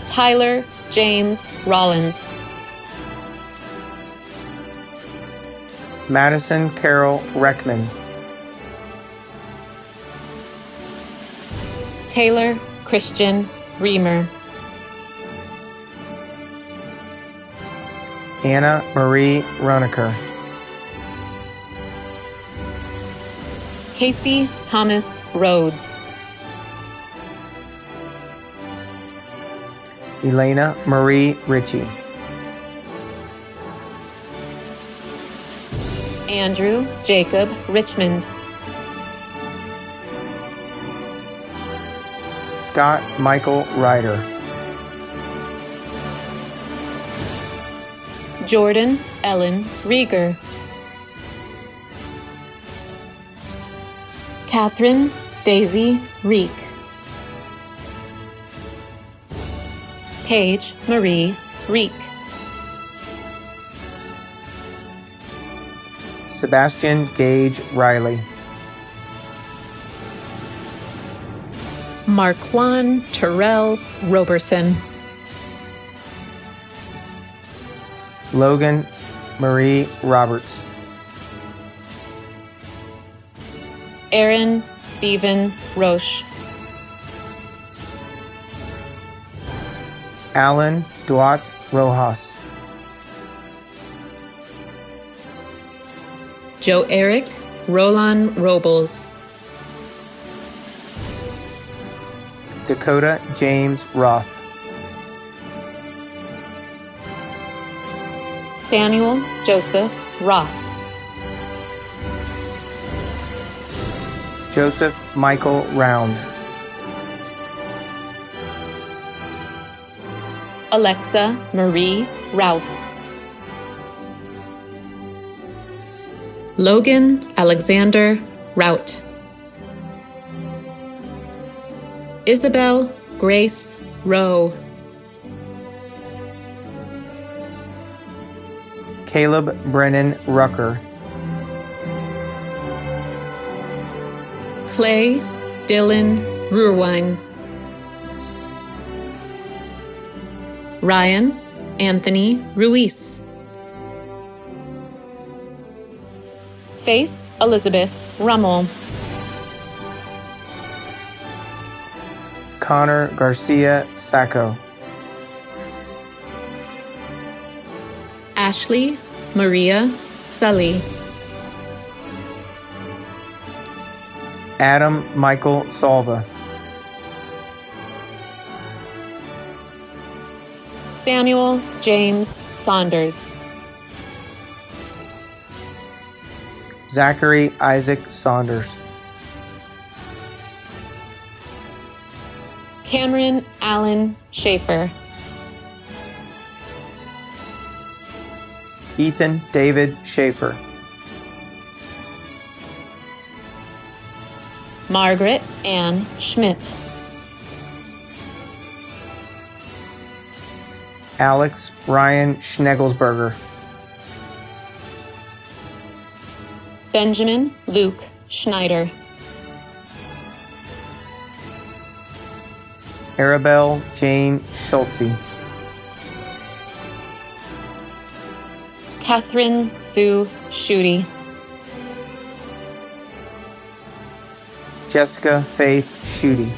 Tyler James Rollins. Madison Carol Reckman. Taylor Christian Reamer. Anna Marie Ronaker. Casey Thomas Rhodes. Elena Marie Ritchie. Andrew Jacob Richmond. Scott Michael Ryder. Jordan Ellen Rieger. Catherine Daisy Reek. Paige Marie Reek. Sebastian Gage Riley. Marquan Terrell Roberson. Logan Marie Roberts. Aaron Stephen Roche. Alan Duat Rojas. Joe Eric Roland Robles. Dakota James Roth. Samuel Joseph Roth. Joseph Michael Round. Alexa Marie Rouse. Logan Alexander Rout. Isabel Grace Rowe. Caleb Brennan Rucker. Clay Dylan Ruhrwein. Ryan Anthony Ruiz. Faith Elizabeth Rummel. Connor Garcia Sacco. Ashley Maria Sully. Adam Michael Salva. Samuel James Saunders. Zachary Isaac Saunders. Cameron Allen Schaefer. Ethan David Schaefer. Margaret Ann Schmidt. Alex Ryan Schneggelsberger. Benjamin Luke Schneider. Arabelle Jane Schultze. Catherine Sue Schutte. Jessica Faith Schutte.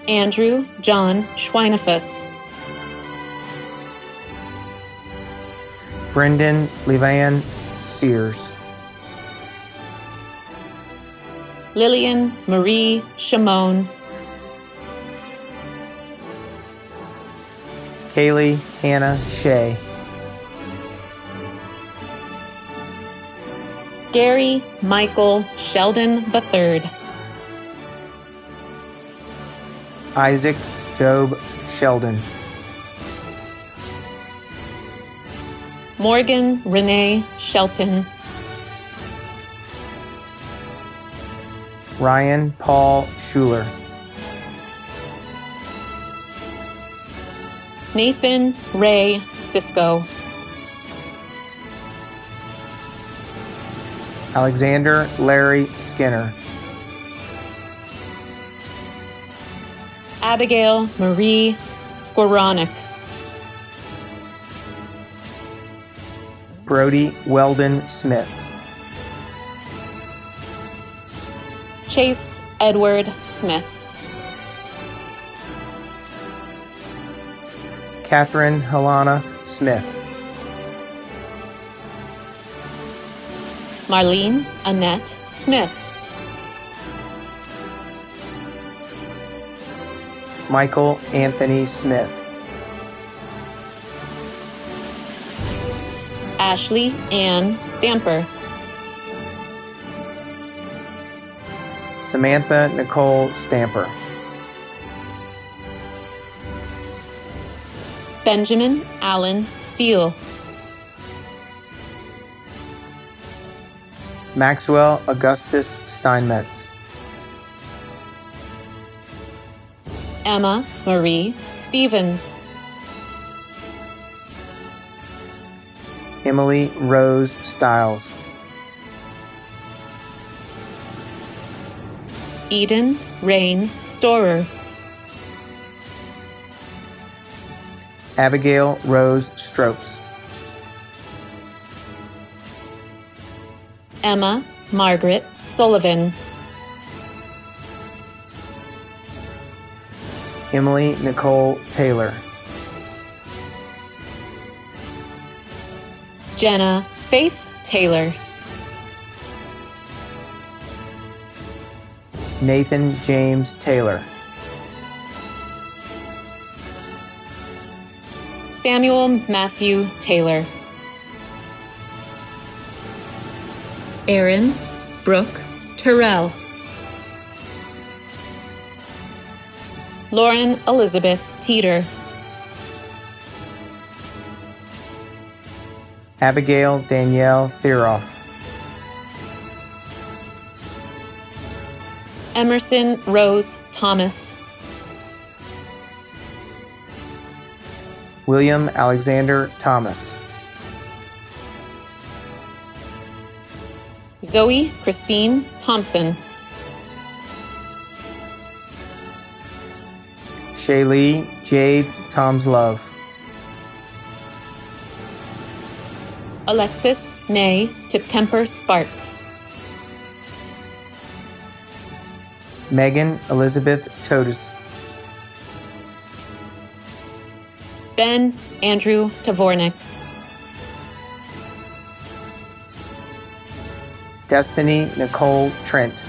Andrew John Schweinefus. Brendan Levan Sears. Lillian Marie Shimon. Kaylee Hannah Shea. Gary Michael Sheldon III. Isaac Job Sheldon. Morgan Renee Shelton. Ryan Paul Schuler. Nathan Ray Cisco. Alexander Larry Skinner. Abigail Marie Skowronek. Brody Weldon Smith. Chase Edward Smith. Catherine Helena Smith. Marlene Annette Smith. Michael Anthony Smith. Ashley Ann Stamper. Samantha Nicole Stamper. Benjamin Allen Steele. Maxwell Augustus Steinmetz. Emma Marie Stevens. Emily Rose Stiles. Eden Rain Storer. Abigail Rose Stropes. Emma Margaret Sullivan. Emily Nicole Taylor. Jenna Faith Taylor. Nathan James Taylor. Samuel Matthew Taylor. Aaron Brooke Terrell. Lauren Elizabeth Teeter. Abigail Danielle Theroff. Emerson Rose Thomas. William Alexander Thomas. Zoe Christine Thompson. Shaylee Jade Tom's Love. Alexis Nay Tipkemper Sparks. Megan Elizabeth Totus. Ben Andrew Tavornik. Destiny Nicole Trent.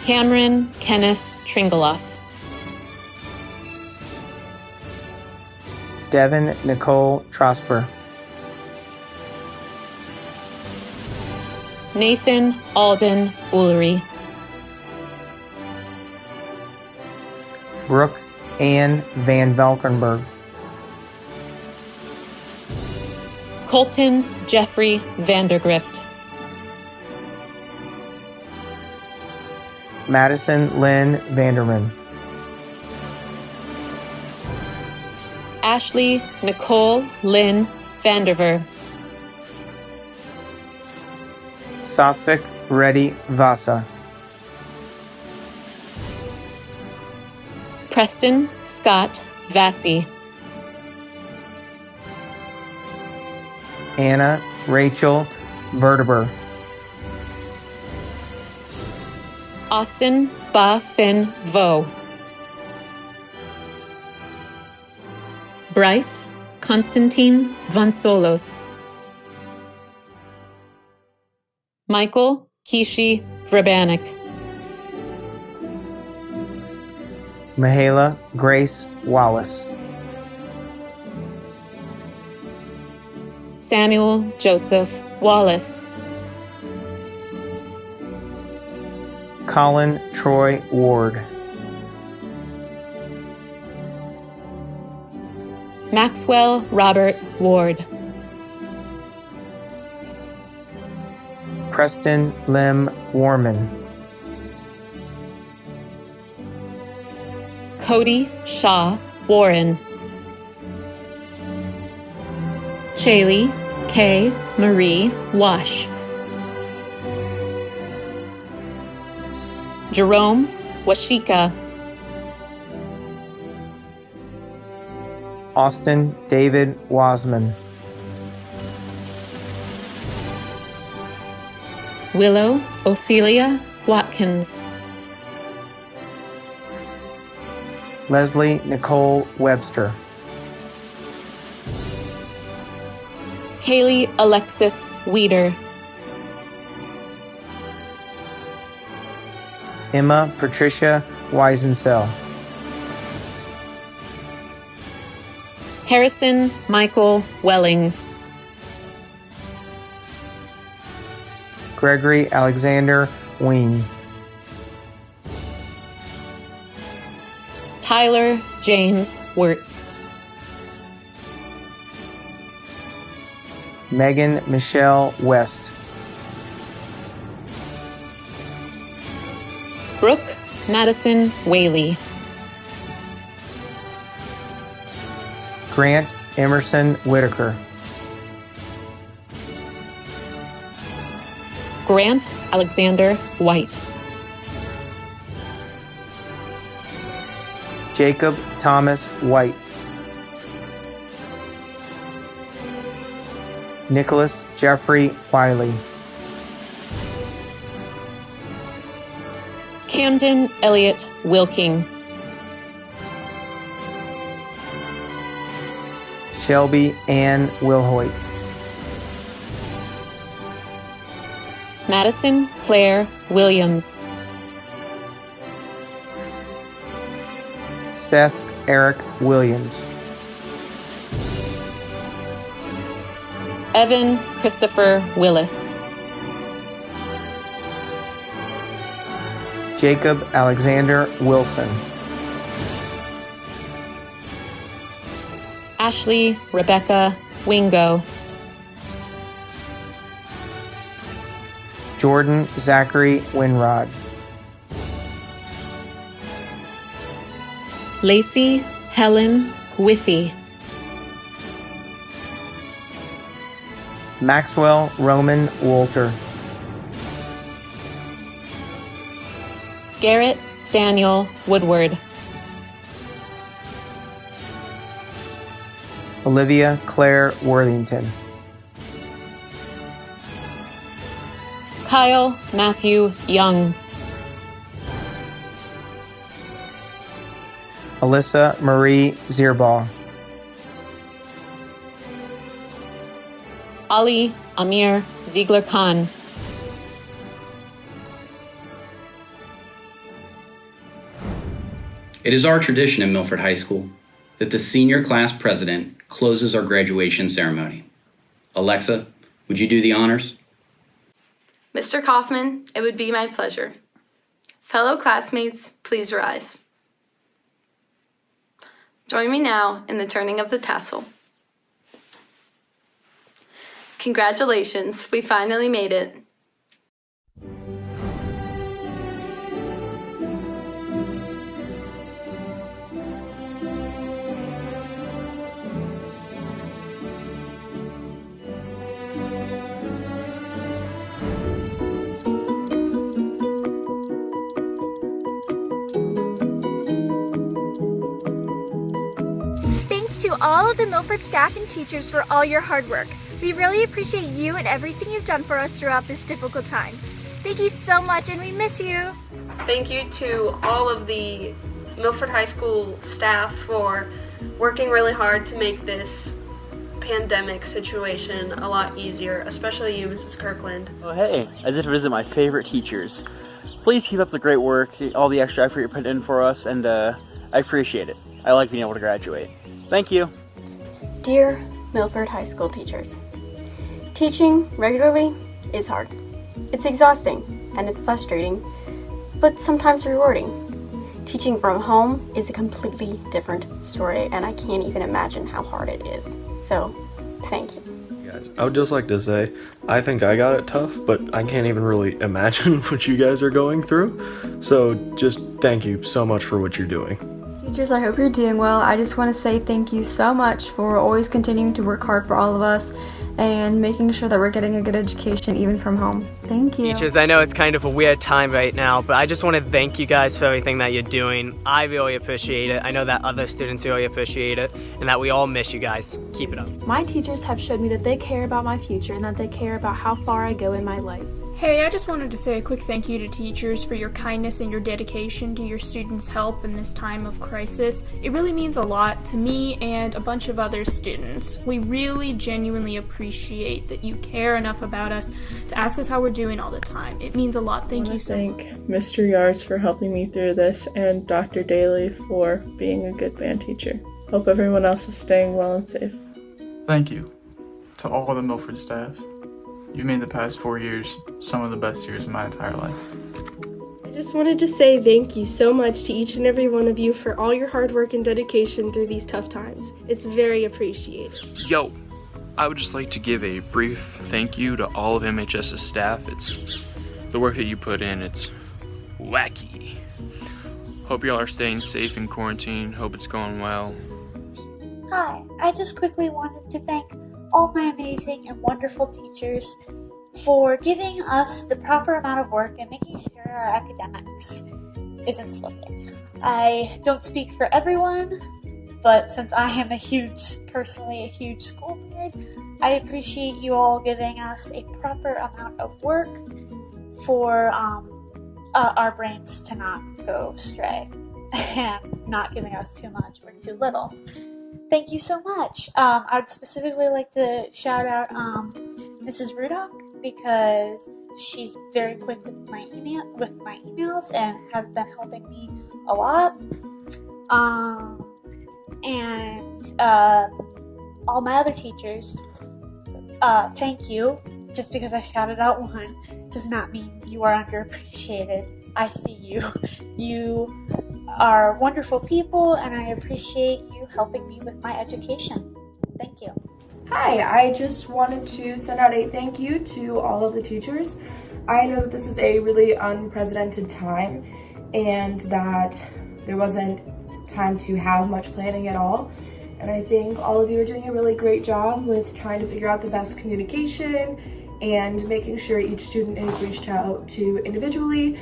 Cameron Kenneth Tringaloff. Devin Nicole Trosper. Nathan Alden Woolery. Brooke Ann Van Valkenburg. Colton Jeffrey Vandergrift. Madison Lynn Vanderman. Ashley Nicole Lynn Vanderver. Sathvik Reddy Vasa. Preston Scott Vassy. Anna Rachel Verteber. Austin Ba Fin Vo. Bryce Constantine Vansolos. Michael Kishi Vrabanik. Mahala Grace Wallace. Samuel Joseph Wallace. Colin Troy Ward. Maxwell Robert Ward. Preston Lim Warman. Cody Shaw Warren. Chaley K. Marie Wash. Jerome Washika. Austin David Wasman. Willow Ophelia Watkins. Leslie Nicole Webster. Kaylee Alexis Weeder. Emma Patricia Weisensell. Harrison Michael Welling. Gregory Alexander Ween. Tyler James Wirtz. Megan Michelle West. Brooke Madison Whaley. Grant Emerson Whitaker. Grant Alexander White. Jacob Thomas White. Nicholas Jeffrey Wiley. Camden Elliott Wilking. Shelby Ann Wilhoit. Madison Claire Williams. Seth Eric Williams. Evan Christopher Willis. Jacob Alexander Wilson. Ashley Rebecca Wingo. Jordan Zachary Winrod. Lacey Helen Withy. Maxwell Roman Walter. Garrett Daniel Woodward. Olivia Claire Worthington. Kyle Matthew Young. Alyssa Marie Zierbaugh. Ali Amir Ziegler Khan. It is our tradition at Milford High School that the senior class president closes our graduation ceremony. Alexa, would you do the honors? Mr. Kaufman, it would be my pleasure. Fellow classmates, please rise. Join me now in the turning of the tassel. Congratulations, we finally made it. Thanks to all of the Milford staff and teachers for all your hard work. We really appreciate you and everything you've done for us throughout this difficult time. Thank you so much, and we miss you. Thank you to all of the Milford High School staff for working really hard to make this pandemic situation a lot easier, especially you, Mrs. Kirkland. Oh hey, as if it isn't my favorite teachers. Please keep up the great work, all the extra effort you put in for us, and I appreciate it. I like being able to graduate. Thank you. Dear Milford High School teachers, teaching regularly is hard. It's exhausting and it's frustrating, but sometimes rewarding. Teaching from home is a completely different story, and I can't even imagine how hard it is. So, thank you. Guys, I would just like to say, I think I got it tough, but I can't even really imagine what you guys are going through. So just thank you so much for what you're doing. Teachers, I hope you're doing well. I just want to say thank you so much for always continuing to work hard for all of us and making sure that we're getting a good education even from home. Thank you. Teachers, I know it's kind of a weird time right now, but I just want to thank you guys for everything that you're doing. I really appreciate it. I know that other students really appreciate it, and that we all miss you guys. Keep it up. My teachers have showed me that they care about my future and that they care about how far I go in my life. Hey, I just wanted to say a quick thank you to teachers for your kindness and your dedication to your students' help in this time of crisis. It really means a lot to me and a bunch of other students. We really genuinely appreciate that you care enough about us to ask us how we're doing all the time. It means a lot. Thank you so much. Thank Mr. Yards for helping me through this and Dr. Daly for being a good band teacher. Hope everyone else is staying well and safe. Thank you to all the Milford staff. You made the past 4 years some of the best years of my entire life. I just wanted to say thank you so much to each and every one of you for all your hard work and dedication through these tough times. It's very appreciated. Yo, I would just like to give a brief thank you to all of MHS's staff. It's the work that you put in, it's wacky. Hope y'all are staying safe in quarantine. Hope it's going well. Hi, I just quickly wanted to thank all my amazing and wonderful teachers for giving us the proper amount of work and making sure our academics isn't slipping. I don't speak for everyone, but since I am personally a huge school nerd, I appreciate you all giving us a proper amount of work for our brains to not go astray and not giving us too much or too little. Thank you so much. I would specifically like to shout out Mrs. Rudock because she's very quick with my emails and has been helping me a lot. And all my other teachers, thank you. Just because I shouted out one does not mean you are underappreciated. I see you. You are wonderful people, and I appreciate you helping me with my education. Thank you. Hi, I just wanted to send out a thank you to all of the teachers. I know that this is a really unprecedented time and that there wasn't time to have much planning at all. And I think all of you are doing a really great job with trying to figure out the best communication and making sure each student is reached out to individually,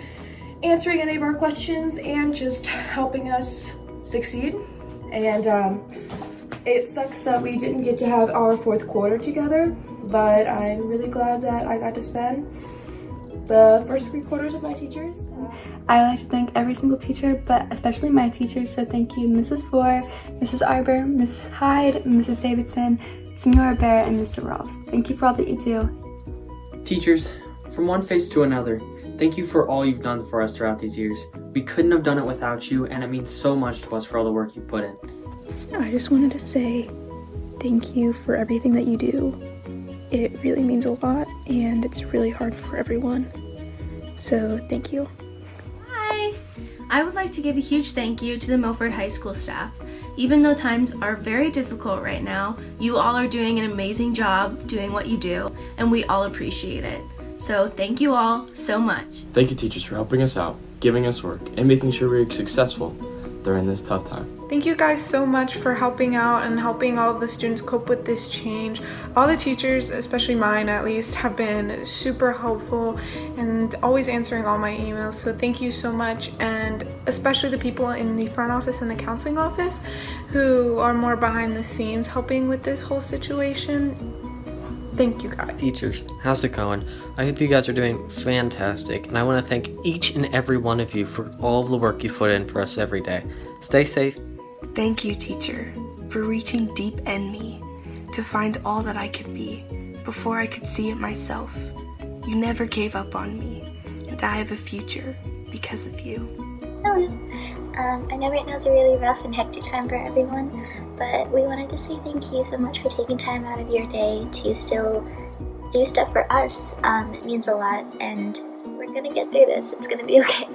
answering any of our questions, and just helping us succeed. And it sucks that we didn't get to have our fourth quarter together, but I'm really glad that I got to spend the first 3 quarters with my teachers. I would like to thank every single teacher, but especially my teachers. So thank you, Mrs. Four, Mrs. Arbor, Mrs. Hyde, Mrs. Davidson, Senora Bear, and Mr. Rolfs. Thank you for all that you do. Teachers, from one face to another, thank you for all you've done for us throughout these years. We couldn't have done it without you, and it means so much to us for all the work you put in. I just wanted to say thank you for everything that you do. It really means a lot, and it's really hard for everyone. So thank you. Hi! I would like to give a huge thank you to the Milford High School staff. Even though times are very difficult right now, you all are doing an amazing job doing what you do, and we all appreciate it. So thank you all so much. Thank you, teachers, for helping us out, giving us work, and making sure we're successful during this tough time. Thank you guys so much for helping out and helping all of the students cope with this change. All the teachers, especially mine at least, have been super helpful and always answering all my emails. So thank you so much, and especially the people in the front office and the counseling office who are more behind the scenes helping with this whole situation. Thank you guys. Teachers, how's it going? I hope you guys are doing fantastic, and I want to thank each and every one of you for all of the work you put in for us every day. Stay safe. Thank you, teacher, for reaching deep in me to find all that I could be before I could see it myself. You never gave up on me, and I have a future because of you. Hello. I know right now is a really rough and hectic time for everyone, but we wanted to say thank you so much for taking time out of your day to still do stuff for us. It means a lot, and we're gonna get through this. It's gonna be okay.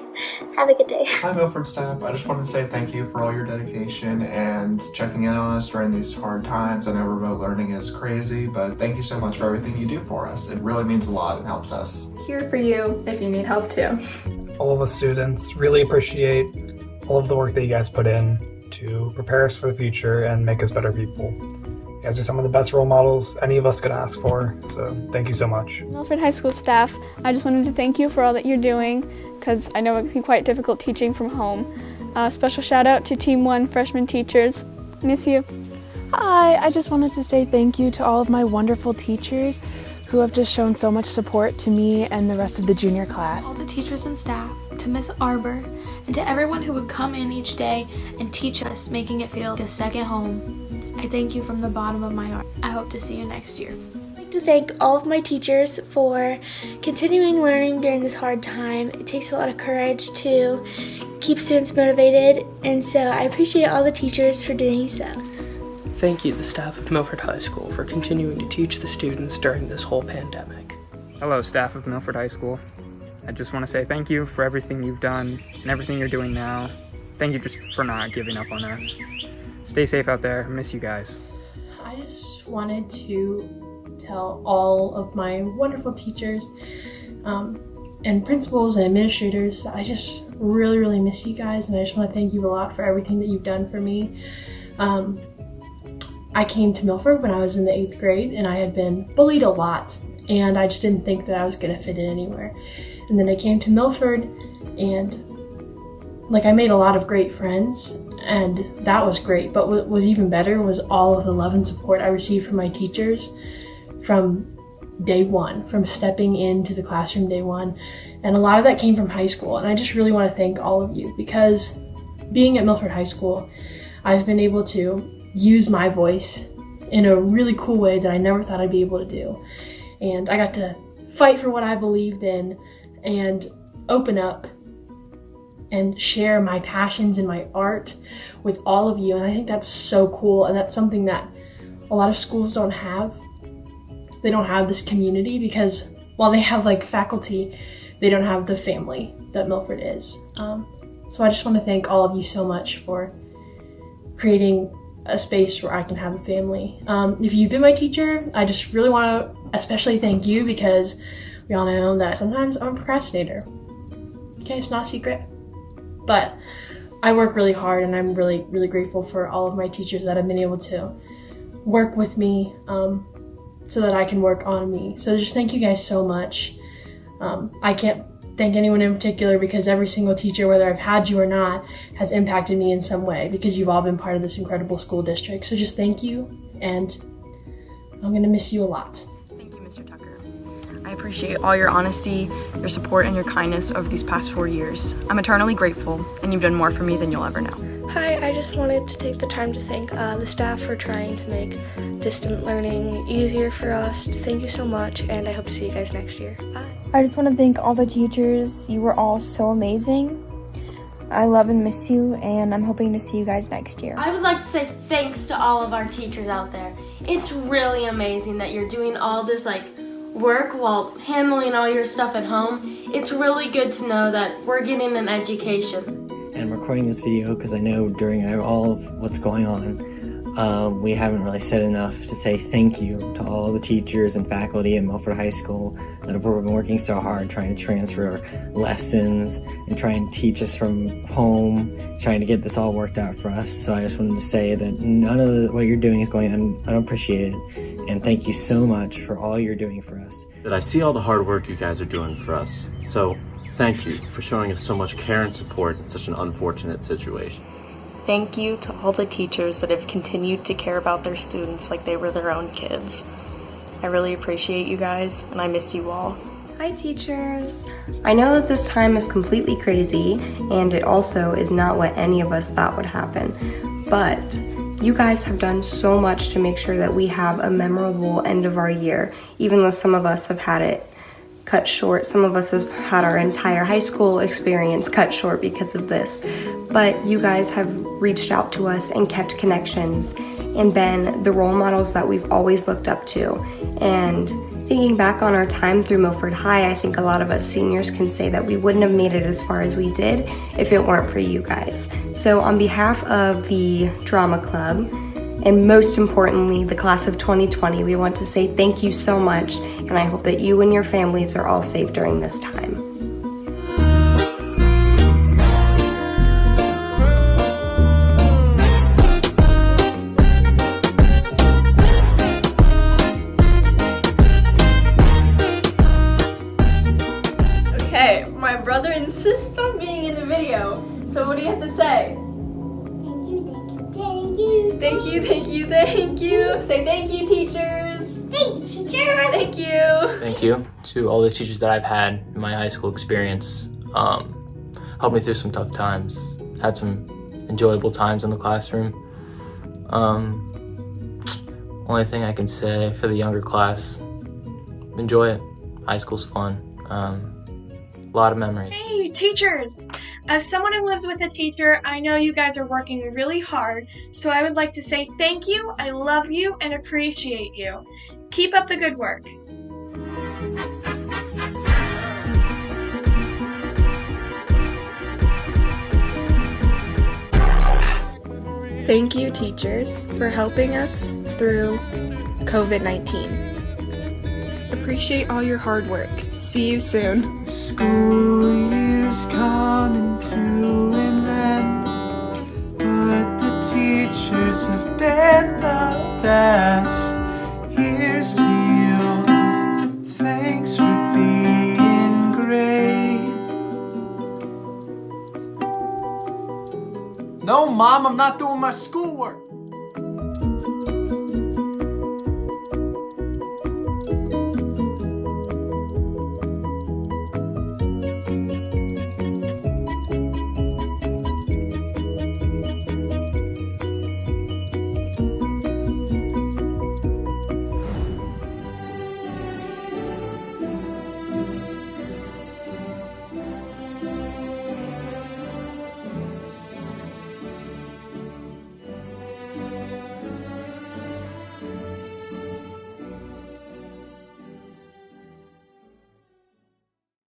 Have a good day. Hi Milford staff, I just wanted to say thank you for all your dedication and checking in on us during these hard times. I know remote learning is crazy, but thank you so much for everything you do for us. It really means a lot and helps us. Here for you if you need help too. All of us students really appreciate all of the work that you guys put in to prepare us for the future and make us better people. You guys are some of the best role models any of us could ask for, so thank you so much. Milford High School staff, I just wanted to thank you for all that you're doing, because I know it can be quite difficult teaching from home. Special shout out to Team 1 freshman teachers. Miss you. Hi, I just wanted to say thank you to all of my wonderful teachers who have just shown so much support to me and the rest of the junior class. All the teachers and staff, to Miss Arbor, and to everyone who would come in each day and teach us, making it feel like a second home. I thank you from the bottom of my heart. I hope to see you next year. I'd like to thank all of my teachers for continuing learning during this hard time. It takes a lot of courage to keep students motivated, and so I appreciate all the teachers for doing so. Thank you, the staff of Milford High School, for continuing to teach the students during this whole pandemic. Hello, staff of Milford High School. I just want to say thank you for everything you've done and everything you're doing now. Thank you just for not giving up on us. Stay safe out there. I miss you guys. I just wanted to tell all of my wonderful teachers and principals and administrators that I just really miss you guys, and I just want to thank you a lot for everything that you've done for me. I came to Milford when I was in the 8th grade, and I had been bullied a lot, and I just didn't think that I was going to fit in anywhere. And then I came to Milford, and I made a lot of great friends, and that was great. But what was even better was all of the love and support I received from my teachers from day one, from stepping into the classroom day one. And a lot of that came from high school. And I just really want to thank all of you, because being at Milford High School, I've been able to use my voice in a really cool way that I never thought I'd be able to do. And I got to fight for what I believed in and open up and share my passions and my art with all of you. And I think that's so cool, and that's something that a lot of schools don't have. They don't have this community, because while they have faculty, they don't have the family that Milford is. So I just want to thank all of you so much for creating a space where I can have a family. If you've been my teacher, I just really want to especially thank you, because we all know that sometimes I'm a procrastinator. Okay, it's not a secret. But I work really hard, and I'm really grateful for all of my teachers that have been able to work with me so that I can work on me. So just thank you guys so much. I can't thank anyone in particular, because every single teacher, whether I've had you or not, has impacted me in some way, because you've all been part of this incredible school district. So just thank you, and I'm gonna miss you a lot. Thank you, Mr. Tucker. I appreciate all your honesty, your support, and your kindness over these past 4 years. I'm eternally grateful, and you've done more for me than you'll ever know. Hi, I just wanted to take the time to thank the staff for trying to make distant learning easier for us. Thank you so much, and I hope to see you guys next year. Bye. I just want to thank all the teachers. You were all so amazing. I love and miss you, and I'm hoping to see you guys next year. I would like to say thanks to all of our teachers out there. It's really amazing that you're doing all this work while handling all your stuff at home. It's really good to know that we're getting an education. And recording this video because I know during all of what's going on, we haven't really said enough to say thank you to all the teachers and faculty at Milford High School that have been working so hard trying to transfer lessons and trying to teach us from home, trying to get this all worked out for us. So I just wanted to say that none of what you're doing is going unappreciated, and thank you so much for all you're doing for us. That I see all the hard work you guys are doing for us. So thank you for showing us so much care and support in such an unfortunate situation. Thank you to all the teachers that have continued to care about their students like they were their own kids. I really appreciate you guys, and I miss you all. Hi teachers! I know that this time is completely crazy, and it also is not what any of us thought would happen, but you guys have done so much to make sure that we have a memorable end of our year, even though some of us have had it cut short. Some of us have had our entire high school experience cut short because of this. But you guys have reached out to us and kept connections and been the role models that we've always looked up to. And Thinking back on our time through Milford High, I think a lot of us seniors can say that we wouldn't have made it as far as we did if it weren't for you guys. So on behalf of the Drama Club, and most importantly, the class of 2020, we want to say thank you so much, and I hope that you and your families are all safe during this time. Okay, my brother insists on being in the video, so what do you have to say? Thank you, thank you, thank you. Say thank you, teachers. Thank you, teacher. Thank you. Thank you to all the teachers that I've had in my high school experience. Helped me through some tough times. Had some enjoyable times in the classroom. Only thing I can say for the younger class, enjoy it. High school's fun. A lot of memories. Hey, teachers! As someone who lives with a teacher, I know you guys are working really hard, so I would like to say thank you, I love you, and appreciate you. Keep up the good work. Thank you, teachers, for helping us through COVID-19. Appreciate all your hard work. See you soon. School year's coming to an end, but the teachers have been the best. Here's to you. Thanks for being great. No, Mom, I'm not doing my schoolwork.